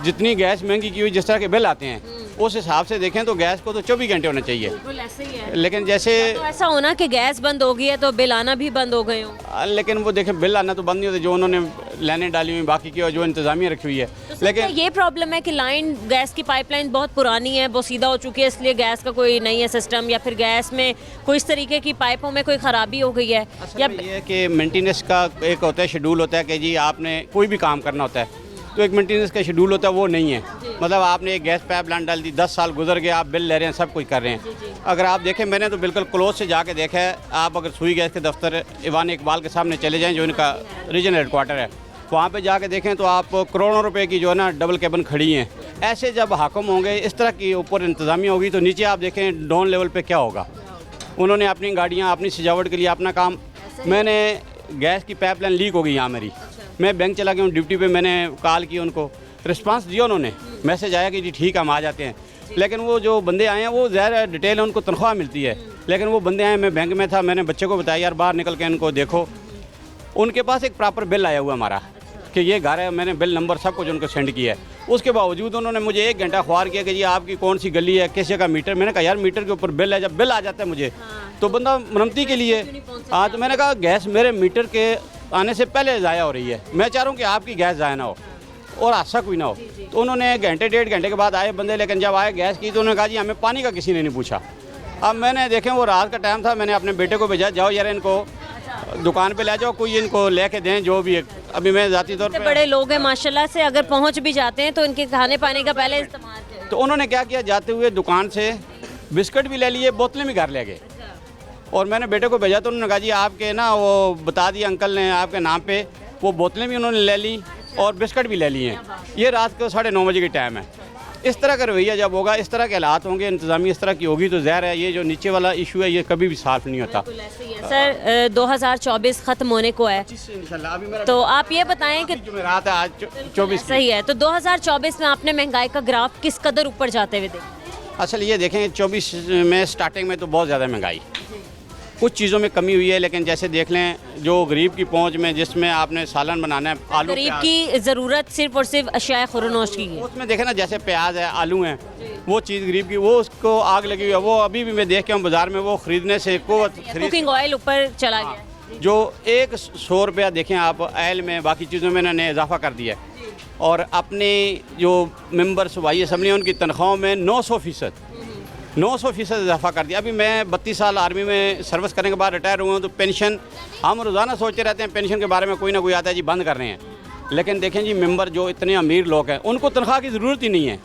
जितनी गैस महंगी की हुई, जिस तरह के बिल आते हैं उस हिसाब से देखें तो गैस को तो 24 घंटे होना चाहिए। ऐसे ही है। लेकिन जैसे तो ऐसा होना कि गैस बंद हो गई है तो बिल आना भी बंद हो गए हों। लेकिन वो देखें बिल आना तो बंद नहीं होते, जो उन्होंने लाइनें डाली हुई बाकी की और जो इंतज़ामिया रखी हुई है। लेकिन ये प्रॉब्लम है कि लाइन, गैस की पाइपलाइन बहुत पुरानी है, वो सीधा हो चुकी है, इसलिए गैस का कोई नहीं है सिस्टम, या फिर गैस में कोई इस तरीके की पाइपों में कोई ख़राबी हो गई है, या ये है कि मेंटेनेंस का एक होता है शेड्यूल होता है कि जी आपने कोई भी काम करना होता है तो एक मेंटेनेंस का शेड्यूल होता है, वो नहीं है। मतलब आपने एक गैस पाइपलाइन डाल दी, 10 साल गुजर गए, आप बिल ले रहे हैं, सब कुछ कर रहे हैं। अगर आप देखें, मैंने तो बिल्कुल क्लोज से जाके देखा है। आप अगर सुई गैस के दफ्तर ईवान इकबाल के सामने चले जाएं, जो इनका रीजनल हेडक्वार्टर है, वहाँ पे जाके देखें तो आप करोड़ों रुपए की जो है ना डबल केबिन खड़ी हैं। ऐसे जब हाकम होंगे, इस तरह की ऊपर इंतज़ामिया होगी, तो नीचे आप देखें डाउन लेवल पे क्या होगा। उन्होंने अपनी गाड़ियाँ, अपनी सजावट के लिए अपना काम, मैंने गैस की पाइपलाइन लीक हो गई यहाँ मेरी, मैं बैंक चला गया हूँ ड्यूटी पे, मैंने कॉल की, उनको रिस्पांस दिया, उन्होंने मैसेज आया कि जी ठीक है हम आ जाते हैं। लेकिन वो जो बंदे आए हैं वो ज़ाहिर डिटेल है, उनको तनख्वाह मिलती है, लेकिन वो बंदे आए, मैं बैंक में था, मैंने बच्चे को बताया यार बाहर निकल के इनको देखो। उनके पास एक प्रॉपर बिल आया हुआ हमारा कि ये घर है, मैंने बिल नंबर सब कुछ उनको सेंड किया है। उसके बावजूद उन्होंने मुझे 1 घंटा ख्वार किया कि जी आपकी कौन सी गली है, किस जगह मीटर। मैंने कहा यार मीटर के ऊपर बिल है, जब बिल आ जाता है मुझे तो बंदा मरम्मती के लिए, हाँ, तो मैंने कहा गैस मेरे मीटर के आने से पहले ज़ाया हो रही है, मैं चाह रहा हूँ कि आपकी गैस ज़ाया ना हो और हादसा कोई ना हो। तो उन्होंने घंटे 1.5 घंटे के बाद आए बंदे, लेकिन जब आए गैस की तो उन्होंने कहा जी हमें पानी का किसी ने नहीं पूछा। अब मैंने देखें वो रात का टाइम था, मैंने अपने बेटे को भेजा, जाओ यार इनको दुकान पे ले जाओ, कोई इनको लेके दें जो भी है। अभी मैं ज़ाती तौर पे, बड़े लोग हैं माशाल्लाह से, अगर पहुंच भी जाते हैं तो इनके खाने पाने का पहले इस्तेमाल करें। तो उन्होंने क्या किया, जाते हुए दुकान से बिस्किट भी ले लिए, बोतलें भी घर ले गए। और मैंने बेटे को भेजा तो उन्होंने कहा जी आपके ना वो बता दिया अंकल ने आपके नाम पे, वो बोतलें भी उन्होंने ले ली और बिस्किट भी ले लिए हैं। ये रात को 9:30 बजे की टाइम है। इस तरह का रवैया जब होगा, इस तरह के हालात होंगे, इंतज़ामी इस तरह की होगी, तो ज़ाहिर है ये जो नीचे वाला इशू है ये कभी भी साफ नहीं होता। सर 2024 ख़त्म होने को है, तो आप ये बताएं कि रात है आज 24 सही है, तो 2024 में आपने महंगाई का ग्राफ किस कदर ऊपर जाते हुए देखा? असल ये देखें 24 में स्टार्टिंग में तो बहुत ज़्यादा महंगाई, कुछ चीज़ों में कमी हुई है, लेकिन जैसे देख लें जो गरीब की पहुंच में, जिसमें आपने सालन बनाना है, आलू, गरीब की ज़रूरत सिर्फ और सिर्फ अशिया खुरनोश की है, उसमें देखें ना जैसे प्याज है, आलू हैं, वो चीज़ गरीब की, वो उसको आग लगी हुई है। वो अभी भी मैं देख के हूँ बाज़ार में, वो ख़रीदने से कुकिंग ऑयल ऊपर चला गया, जो 100 रुपया देखें आप ऑयल में, बाकी चीज़ों में इन्होंने इजाफा कर दिया है। और अपने जो मेंबर सूबाई असम्बली हैं उनकी तनख्वाहों में 900% इजाफा कर दिया। अभी मैं 32 साल आर्मी में सर्विस करने के बाद रिटायर हुआ हूँ, तो पेंशन हम रोज़ाना सोचते रहते हैं, पेंशन के बारे में कोई ना कोई आता है जी बंद कर रहे हैं। लेकिन देखें जी मेंबर जो इतने अमीर लोग हैं उनको तनख्वाह की ज़रूरत ही नहीं है,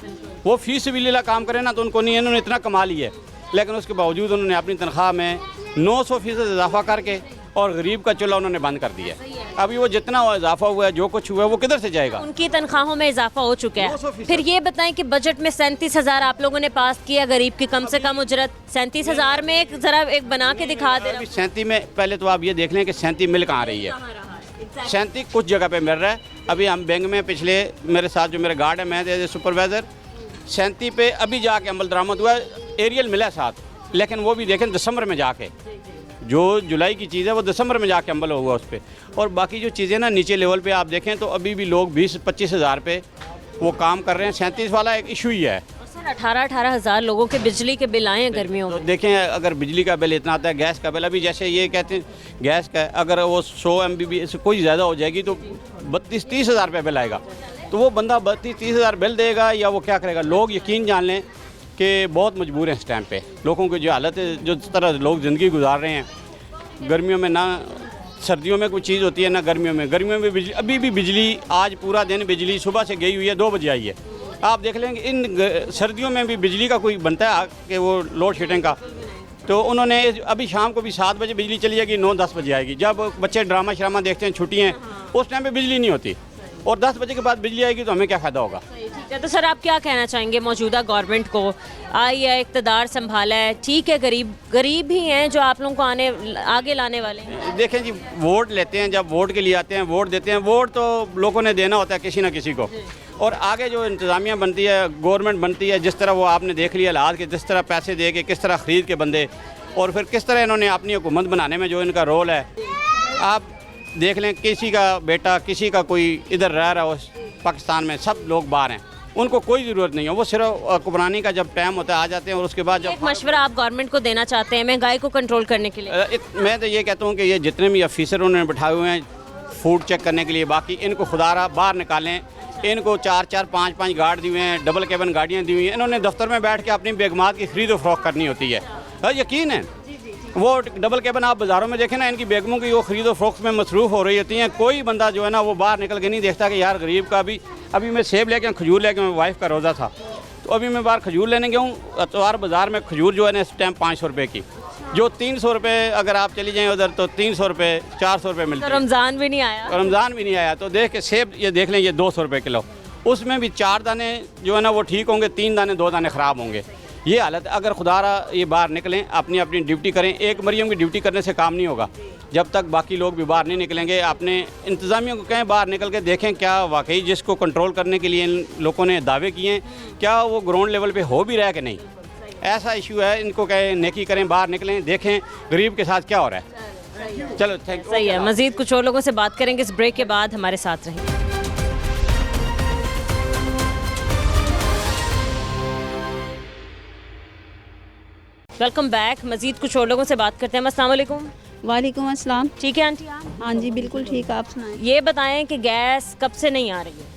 वो फ़ी सबिलिल्लाह काम करें ना तो उनको नहीं है, उन्होंने इतना कमा लिया है, लेकिन उसके बावजूद उन्होंने अपनी तनख्वाह में 900% इजाफा करके और गरीब का चूल्हा उन्होंने बंद कर दिया है। अभी वो जितना इजाफा हुआ है, जो कुछ हुआ है, वो किधर से जाएगा? उनकी तनख्वाहों में इजाफा हो चुका है। 200%। फिर ये बताएं कि बजट में 37,000 आप लोगों ने पास किया, गरीब की कम से कम उजरत 37,000 में एक जरा एक बना के दिखा दे। 37 में पहले तो आप ये देख लें कि 37 मिल कहाँ रही है। 37 कुछ जगह पे मिल रहा है। अभी हम बैंक में पिछले मेरे साथ जो मेरे गार्ड है, मैं एज ए सुपरवाइज़र, 37 पे अभी जाके अमल दरामद हुआ, एरियल मिला साथ, लेकिन वो भी देखें दिसंबर में जाके, जो जुलाई की चीज़ है वो दिसंबर में जाके अमल हुआ उस पर। और बाकी जो चीज़ें ना नीचे लेवल पे आप देखें तो अभी भी लोग 20-25 हज़ार पे वो काम कर रहे हैं। 37 वाला एक इशू ही है। 18 हज़ार लोगों के बिजली के बिल आए हैं गर्मियों तो में। देखें, अगर बिजली का बिल इतना आता है, गैस का बिल अभी जैसे ये कहते हैं गैस का अगर वो 100 MB से कोई ज़्यादा हो जाएगी तो 32-30 हज़ार रुपये बिल आएगा। तो वो बंदा 32-30 हज़ार बिल देगा या वो क्या करेगा? लोग यकीन जान लें कि बहुत मजबूर हैं इस टाइम पे। लोगों की जो हालत है, जो तरह लोग ज़िंदगी गुजार रहे हैं, गर्मियों में ना सर्दियों में कोई चीज़ होती है ना गर्मियों में बिजली, अभी भी बिजली, आज पूरा दिन बिजली सुबह से गई हुई है, 2 बजे आई है। आप देख लेंगे इन सर्दियों में भी बिजली का कोई बनता है कि वो लोड शेडिंग का, तो उन्होंने अभी शाम को भी 7 बजे बिजली चली जाएगी, 9-10 बजे आएगी। जब बच्चे ड्रामा श्रामा देखते हैं, छुट्टियाँ, उस टाइम पे बिजली नहीं होती, और 10 बजे के बाद बिजली आएगी तो हमें क्या फ़ायदा होगा? ठीक है, तो सर आप क्या कहना चाहेंगे मौजूदा गवर्नमेंट को? आई है, इक़्तिदार संभाला है, ठीक है, गरीब ही हैं जो आप लोगों को आगे लाने वाले हैं। देखें जी, वोट लेते हैं, जब वोट के लिए आते हैं, वोट देते हैं, वोट तो लोगों ने देना होता है किसी ना किसी को, और आगे जो इंतज़ामिया बनती है, गवर्नमेंट बनती है, जिस तरह वो आपने देख लिया हालात के, जिस तरह पैसे दे के किस तरह ख़रीद के बंदे, और फिर किस तरह इन्होंने अपनी हुकूमत बनाने में जो इनका रोल है, आप देख लें, किसी का बेटा, किसी का कोई इधर रह रहा हो पाकिस्तान में, सब लोग बाहर हैं, उनको कोई ज़रूरत नहीं है, वो सिर्फ हुक्मरानी का जब टाइम होता है आ जाते हैं, और उसके बाद जब एक मशवरा आप गवर्नमेंट को देना चाहते हैं महंगाई को कंट्रोल करने के लिए? मैं तो ये कहता हूँ कि ये जितने भी ऑफिसर उन्होंने बैठाए हुए हैं फूड चेक करने के लिए, बाकी इनको खुदारा बाहर निकालें। इनको 4-4, 5-5 गार्ड दिए हुए हैं, डबल केबिन गाड़ियाँ दी हुई हैं, इन्होंने दफ्तर में बैठ के अपनी बेगमात की खरीद और फरोख्त करनी होती है। यकीन है, वो डबल केबिन आप बाज़ारों में देखें ना, इनकी बेगमों की वो खरीद और फरोख्त में मसरूफ़ हो रही होती हैं। कोई बंदा जो है ना वो बाहर निकल के नहीं देखता कि यार गरीब का अभी मैं सेब लेके खजूर लेके, मैं वाइफ का रोज़ा था तो अभी मैं बाहर खजूर लेने गया हूँ, अतवार बाज़ार में खजूर जो है ना इस टाइम 500 रुपये की, जो 300 रुपये अगर आप चली जाएँ उधर तो 300 रुपये 400 रुपये मिलते हैं। तो रमज़ान भी नहीं आया, रमज़ान भी नहीं आया, तो देख के सेब ये देख लें, ये 200 रुपये किलो, उसमें भी 4 दाने जो है ना वो ठीक होंगे, 3 दाने 2 दाने ख़राब होंगे। ये हालत, अगर खुदारा ये बाहर निकलें, अपनी अपनी ड्यूटी करें। एक मरियम की ड्यूटी करने से काम नहीं होगा जब तक बाकी लोग भी बाहर नहीं निकलेंगे। अपने इंतज़ामिया को कहें बाहर निकल के देखें क्या वाकई जिसको कंट्रोल करने के लिए इन लोगों ने दावे किए हैं, क्या वो ग्राउंड लेवल पे हो भी रहा है कि नहीं। ऐसा इशू है, इनको कहें नेकी करें, बाहर निकलें, देखें गरीब के साथ क्या हो रहा है। चलो, थैंक यू। सही है। मज़ीद कुछ और लोगों से बात करेंगे इस ब्रेक के बाद, हमारे साथ रहें। Welcome back. मज़ीद कुछ और लोगों से बात करते हैं। अस्सलाम वालेकुम। वालेकुम अस्सलाम। ठीक है आंटी आप? हाँ जी बिल्कुल ठीक, आप सुनाएं। ये बताएं कि गैस कब से नहीं आ रही है?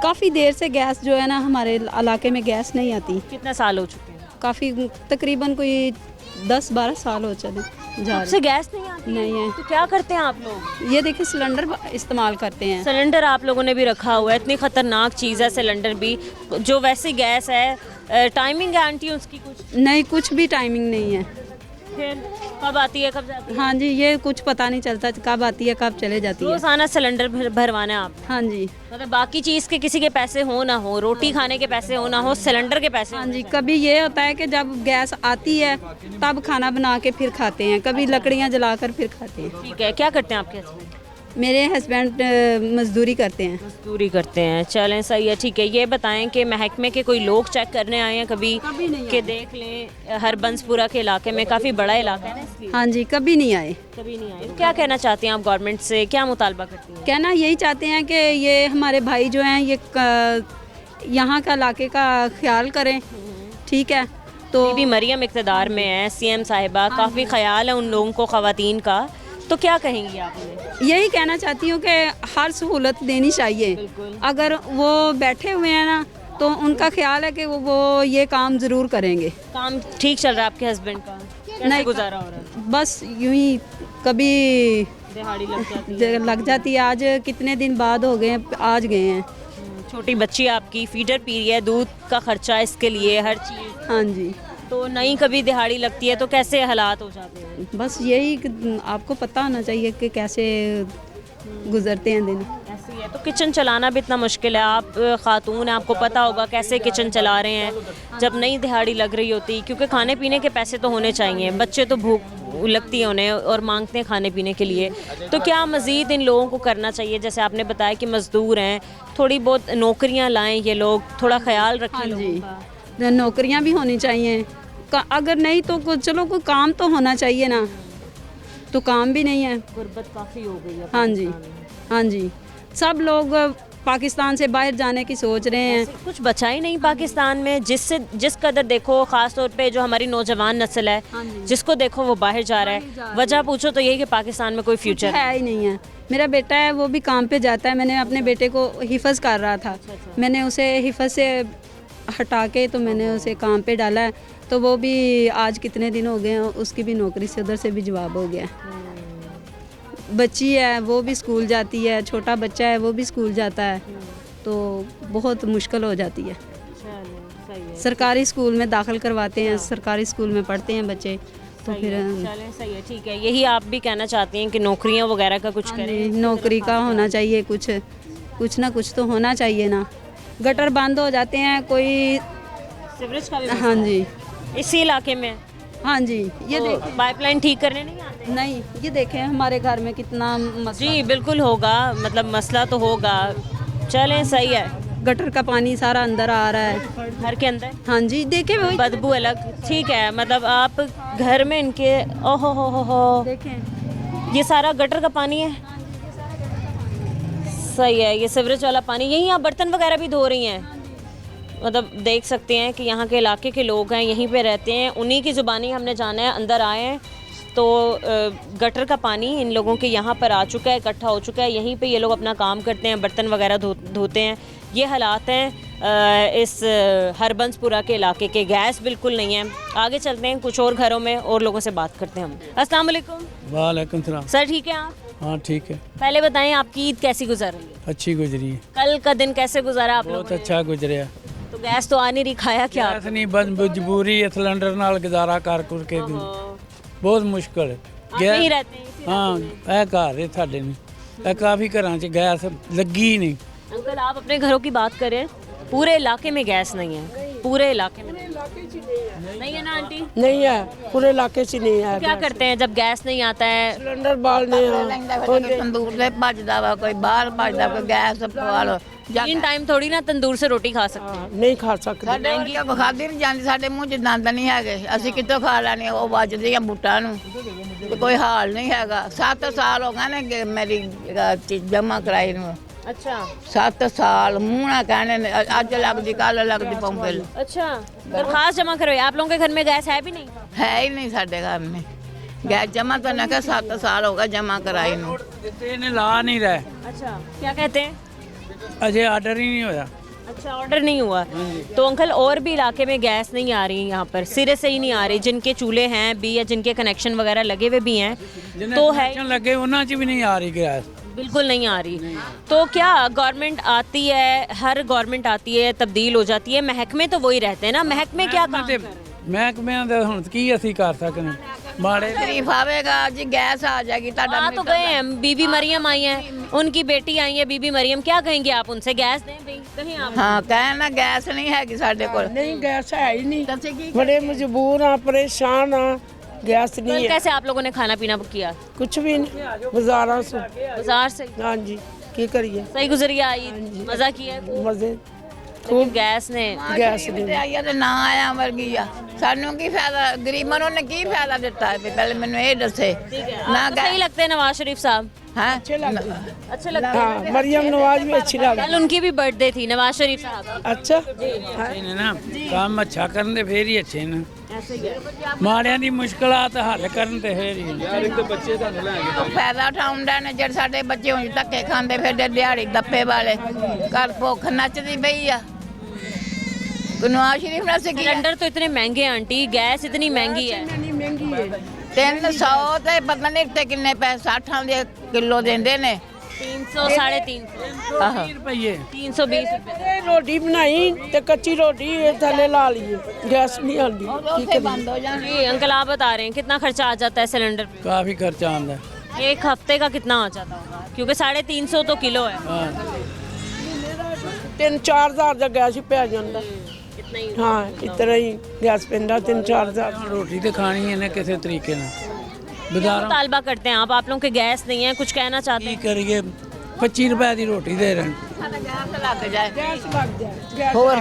काफ़ी देर से गैस जो है ना हमारे इलाके में गैस नहीं आती। कितने साल हो चुके हैं? काफ़ी, तकरीबन कोई 10-12 साल हो चले जा कब से गैस नहीं आती? नहीं है। तो क्या करते हैं आप लोग? ये देखिए सिलेंडर इस्तेमाल करते हैं। सिलेंडर आप लोगों ने भी रखा हुआ है, इतनी ख़तरनाक चीज़ है सिलेंडर भी, जो वैसी गैस है। टाइमिंग है आंटी उसकी? कुछ नहीं, कुछ भी टाइमिंग नहीं है। फिर कब आती है कब जाती है? हाँ जी, ये कुछ पता नहीं चलता कब आती है कब चले जाती है। रोज़ाना सिलेंडर भरवाना है आप? हाँ जी। मतलब बाकी चीज़ के किसी के पैसे हो ना हो, रोटी खाने के पैसे हो ना हो, सिलेंडर के पैसे? हाँ जी, कभी ये होता है कि जब गैस आती है तब खाना बना के फिर खाते हैं, कभी लकड़ियाँ जलाकर फिर खाते हैं। ठीक है। क्या करते हैं आपके हस्बैंड? मेरे हस्बैंड मजदूरी करते हैं। मजदूरी करते हैं, चलें सही है। ठीक है, ये बताएं कि महकमे के कोई लोग चेक करने आए हैं कभी कि देख लें हरबंसपुरा के इलाके में, काफ़ी बड़ा इलाका है ना इसलिए? हाँ जी, कभी नहीं आए। कभी नहीं आए। तो क्या कहना चाहते हैं आप गवर्नमेंट से, क्या मुतालबा करती हैं? कहना यही चाहते हैं कि ये हमारे भाई जो हैं ये यहाँ का इलाके का ख्याल करें, ठीक है। तो बीबी मरियम इक़्तिदार में है, सीएम साहिबा, काफ़ी ख्याल है उन लोगों को, ख़वातीन का, तो क्या कहेंगी आप उन्हें? यही कहना चाहती हूँ कि हर सहूलत देनी चाहिए। अगर वो बैठे हुए हैं ना तो उनका ख्याल है कि वो ये काम ज़रूर करेंगे। काम ठीक चल रहा है आपके हस्बैंड का? नहीं, गुजारा हो रहा है? बस यूं ही, कभी दिहाड़ी लग जाती है। आज कितने दिन बाद हो गए, आज गए हैं। छोटी बच्ची आपकी फीडर पी रही है, दूध का खर्चा इसके लिए, हर चीज़। हाँ जी। तो नहीं कभी दिहाड़ी लगती है तो कैसे हालात हो जाते हैं? बस यही कि आपको पता होना चाहिए कि कैसे गुजरते हैं दिन। ऐसे ही है, तो किचन चलाना भी इतना मुश्किल है। आप खातून हैं, आपको पता होगा कैसे किचन चला रहे हैं जब नहीं दिहाड़ी लग रही होती, क्योंकि खाने पीने के पैसे तो होने चाहिए। बच्चे तो भूख लगती है उन्हें और मांगते हैं खाने पीने के लिए। तो क्या मज़ीद इन लोगों को करना चाहिए? जैसे आपने बताया कि मज़दूर हैं, थोड़ी बहुत नौकरियां लाएं ये लोग, थोड़ा ख्याल रखें लोगों का। नौकरियां भी होनी चाहिए, अगर नहीं तो चलो कोई काम तो होना चाहिए ना, तो काम भी नहीं है। गुर्बत काफ़ी हो गई है। हाँ जी, हाँ जी, सब लोग पाकिस्तान से बाहर जाने की सोच रहे हैं। कुछ बचा ही नहीं पाकिस्तान में, जिस कदर देखो, ख़ास तौर पे जो हमारी नौजवान नस्ल है, जिसको देखो वो बाहर जा रहा है। वजह पूछो तो यही कि पाकिस्तान में कोई फ्यूचर है ही नहीं है। मेरा बेटा है वो भी काम पे जाता है। मैंने अपने बेटे को हिफज कर रहा था, मैंने उसे हिफज से हटा के तो मैंने उसे काम पे डाला है, तो वो भी आज कितने दिन हो गए हैं, उसकी भी नौकरी से उधर से भी जवाब हो गया। बच्ची है वो भी स्कूल जाती है, छोटा बच्चा है वो भी स्कूल जाता है, तो बहुत मुश्किल हो जाती है। सरकारी स्कूल में दाखिल करवाते हैं, सरकारी स्कूल में पढ़ते हैं बच्चे, तो फिर चलें सही है, ठीक है। यही आप भी कहना चाहती हैं कि नौकरियां वगैरह का कुछ करें? नौकरी का होना चाहिए, कुछ ना कुछ तो होना चाहिए ना। गटर बंद हो जाते हैं, कोई सीवरेज का भी? हाँ जी, इसी इलाके में? हाँ जी, ये तो देखिए पाइपलाइन ठीक करने नहीं आते? नहीं, ये देखें हमारे घर में कितना मसला। जी बिल्कुल होगा, मतलब मसला तो होगा। चलें सही है। गटर का पानी सारा अंदर आ रहा है घर के अंदर। हाँ जी, देखे वही बदबू अलग। ठीक है, मतलब आप घर में इनके ओहो हो देखें, ये सारा गटर का पानी है। सही है, ये सीवरेज वाला पानी। यहीं आप बर्तन वगैरह भी धो रही हैं? मतलब देख सकते हैं कि यहाँ के इलाके के लोग हैं, यहीं पे रहते हैं, उन्हीं की ज़ुबानी हमने जाना है। अंदर आए हैं तो गटर का पानी इन लोगों के यहाँ पर आ चुका है, इकट्ठा हो चुका है। यहीं पे ये लोग अपना काम करते हैं, बर्तन वगैरह धोते हैं। ये हालात हैं इस हरबंसपुरा के इलाके के। गैस बिल्कुल नहीं है। आगे चलते हैं कुछ और घरों में और लोगों से बात करते हैं हम। अस्सलाम वालेकुम। वालेकुम सलाम। सर ठीक है आप? हाँ ठीक है। पहले बताएं आपकी ईद कैसी गुजर रही है? अच्छी गुजरी है। कल का दिन कैसे गुजारा आप लोगों बहुत ने? अच्छा गुजरिया। तो गैस तो आ नहीं रही, खाया क्या? गैस नहीं, बस मजबूरी है, सिलेंडर नाल गुजारा कर के बहुत मुश्किल है। नहीं रहते हैं इसी हाँ, ਇਹ ਘਰ है ਸਾਡੇ ਨੇ, ਇਹ ਕਾਫੀ ਘਰਾਂ 'ਚ ਗੈਸ ਲੱਗੀ ਹੀ ਨਹੀਂ। अंकल आप अपने घरों की बात करें, पूरे इलाके में गैस नहीं है, पूरे इलाके में नहीं है ना आंटी? नहीं है, पूरे इलाके से नहीं है। क्या करते हैं जब गैस नहीं आता है? सिलेंडर बालने ਤੰਦੂਰ ਦੇ ਭੱਜਦਾ ਵਾ, ਕੋਈ ਬਾਹਰ ਭੱਜਦਾ, ਕੋਈ ਗੈਸ ਪਵਾ ਲਓ। तीन टाइम थोड़ी ना तंदूर से रोटी खा सकते हैं। नहीं खा सकते। ਸਾਡੇ ਵਰਗਿਆਂ ਕੋ ਖਾਦੀ ਨਹੀਂ ਜਾਂਦੀ, ਸਾਡੇ ਮੂੰਹ 'ਚ ਦੰਦ ਨਹੀਂ ਹੈਗੇ, ਅਸੀਂ ਕਿੱਥੋਂ ਖਾ ਲੈਣੀ? ਉਹ ਵੱਜਦੀਆਂ ਬੂਟਾਂ ਨੂੰ, ਤੇ ਕੋਈ ਹਾਲ ਨਹੀਂ ਹੈਗਾ। 7 ਸਾਲ ਹੋ ਗਏ ਨੇ ਕਿ ਮੇਰੀ ਜਮ੍ਹਾਂ ਕਰਾਈ ਨੂੰ। अच्छा 7 ਸਾਲ ਮੂੰਹ ਨਾ कहने ने, ਅੱਜ लगदी कल लगदी पंपल। अच्छा, दरखास्त जमा करो। आप लोगों के घर में गैस है भी नहीं? है ही नहीं साडे घर में गैस जमा तो ना क्या 7 साल हो गए जमा कराई ਨੂੰ। ਇਹਨੇ ਲਾ ਨਹੀਂ ਰਹੇ। अच्छा, क्या कहते हैं? अजय ऑर्डर ही नहीं होया। अच्छा, ऑर्डर नहीं हुआ। तो अंकल और भी इलाके में गैस नहीं आ रही, यहाँ पर सिरे से ही नहीं आ रही। जिनके चूल्हे हैं भी या जिनके कनेक्शन वगैरह लगे हुए भी हैं तो है, लगे उन्होंने च भी नहीं आ रही गैस, बिल्कुल नहीं आ रही। तो क्या गवर्नमेंट आती है, हर गवर्नमेंट आती है, तब्दील हो जाती है, महकमे तो वही रहते हैं ना? महकमे क्या काम कर रहे हैं? महकमिਆਂ ਦੇ ਹੁਣ ਕੀ ਅਸੀਂ ਕਰ ਸਕਦੇ? माड़े तकलीफ आवेगा जी, गैस आ जाएगी। आ तो गए हैं, बीबी मरियम आई हैं, उनकी बेटी आई है बीबी मरियम। क्या कहेंगे आप उनसे? गैस दें भाई, कहीं आप? हाँ कहना गैस नहीं हैगी साडे कोल। नहीं गैस है ही नहीं, बड़े मजबूर हाँ, परेशान हाँ, गैस नहीं कल है। कैसे आप लोगों ने खाना पीना किया? कुछ भी नहीं, बाजारों से। बाजार से? हाँ जी, की करिए। सही गुजरी आई, मजा किया? मजे खूब। गैस ने गैस ਤੇ ਆਇਆ ਤੇ ਨਾ ਆਇਆ ਵਰਗੀ ਆ, ਸਾਨੂੰ ਕੀ ਫਾਇਦਾ? ਗਰੀਬਾਂ ਨੂੰ ਨੇ ਕੀ ਫਾਇਦਾ ਦਿੱਤਾ ਹੈ? ਪਹਿਲੇ ਮੈਨੂੰ ਇਹ ਦੱਸੇ ਨਾ। सही लगते हैं नवाज शरीफ साहब? हाँ अच्छे लगते हैं। अच्छे लगते हैं। हाँ, मरियम नवाज भी अच्छी लगती कल उनकी भी बर्थडे थी, नवाज शरीफ साहब। अच्छा ਨੇ ਨਾ ਕੰਮ ਅੱਛਾ ਕਰਨ ਦੇ ਫੇਰ ਹੀ ਅੱਛੇ ਨੇ। ਮਾੜਿਆਂ ਦੀ ਮੁਸ਼ਕਲਾਤ ਹੱਲ ਕਰਨ ਤੇ ਫੇਰ ਹੀ। ਯਾਰ ਇੱਕ ਤਾਂ ਬੱਚੇ ਤੁਹਾਨੂੰ ਲੈ ਕੇ ਫਾਇਦਾ ਉਠਾਉਂਦਾ ਨੇ ਜਿਹੜੇ ਸਾਡੇ ਬੱਚੇ ਹੁਣ ਧੱਕੇ ਖਾਂਦੇ ਫਿਰਦੇ ਦਿਹਾੜੀ ਦੱਪੇ ਵਾਲੇ, ਘਰ ਭੁੱਖ ਨੱਚਦੀ ਪਈ ਆ। नवाज शरीफ ने से सिलेंडर तो इतने महंगे हैं आंटी, गैस इतनी महंगी है। 300 ਤੇ ਪਤਾ ਨਹੀਂ ਤੇ ਕਿੰਨੇ ਪੈਸੇ 60 ਦੇ ਕਿਲੋ ਦਿੰਦੇ ਨੇ, 300 350 रुपये 320 रुपए ਰੋਟੀ ਬਣਾਈ ਤੇ ਕੱਚੀ ਰੋਟੀ ਥੱਲੇ ਲਾ ਲਈ ਗੈਸ नहीं आती जी अंकल आप बता रहे हैं कितना खर्चा आ जाता है सिलेंडर पे? काफ़ी खर्चा आता है। एक हफ्ते का कितना आ जाता होगा क्योंकि 350 तो किलो है हाँ 3-4 ਹਜ਼ਾਰ ਦਾ ਗੈਸ ਹੀ ਪੈ ਜਾਂਦਾ इतना ही ਹਾਂ ਇਤਨਾ ਹੀ ਗੈਸ ਪੈਂਦਾ 3-4 ਹਜ਼ਾਰ रोटी तो खानी है ना किसी तरीके ना बाजार मुतालबा करते हैं आप लोगों के गैस नहीं है कुछ कहना चाहते की हैं करिए 25 रुपए की रोटी दे रहे हैं ਹੋਰ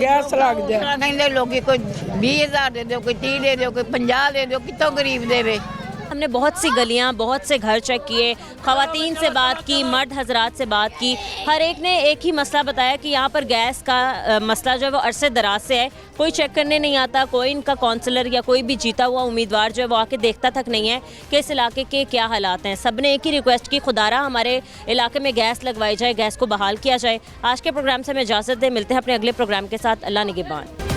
ਗੈਸ ਲੱਗ ਜਾ ਕਹਿੰਦੇ ਲੋਕੀ ਕੋਈ 20000 ਦੇ ਦਿਓ ਕੋਈ 30 ਦੇ ਦਿਓ ਕੋਈ 50 ਦੇ ਦਿਓ ਕਿੱਥੋਂ ਗਰੀਬ ਦੇਵੇ हमने बहुत सी गलियां बहुत से घर चेक किए ख़वातीन से बात की मर्द हजरात से बात की हर एक ने एक ही मसला बताया कि यहाँ पर गैस का मसला जो है वो अरसे दराज से है कोई चेक करने नहीं आता कोई इनका काउंसलर या कोई भी जीता हुआ उम्मीदवार जो है वो आके देखता तक नहीं है कि इस इलाके के क्या हालात हैं सब ने एक ही रिक्वेस्ट की खुदारा हमारे इलाके में गैस लगवाई जाए गैस को बहाल किया जाए आज के प्रोग्राम से हमें इजाज़त दें मिलते हैं अपने अगले प्रोग्राम के साथ अल्लाह निगहबान।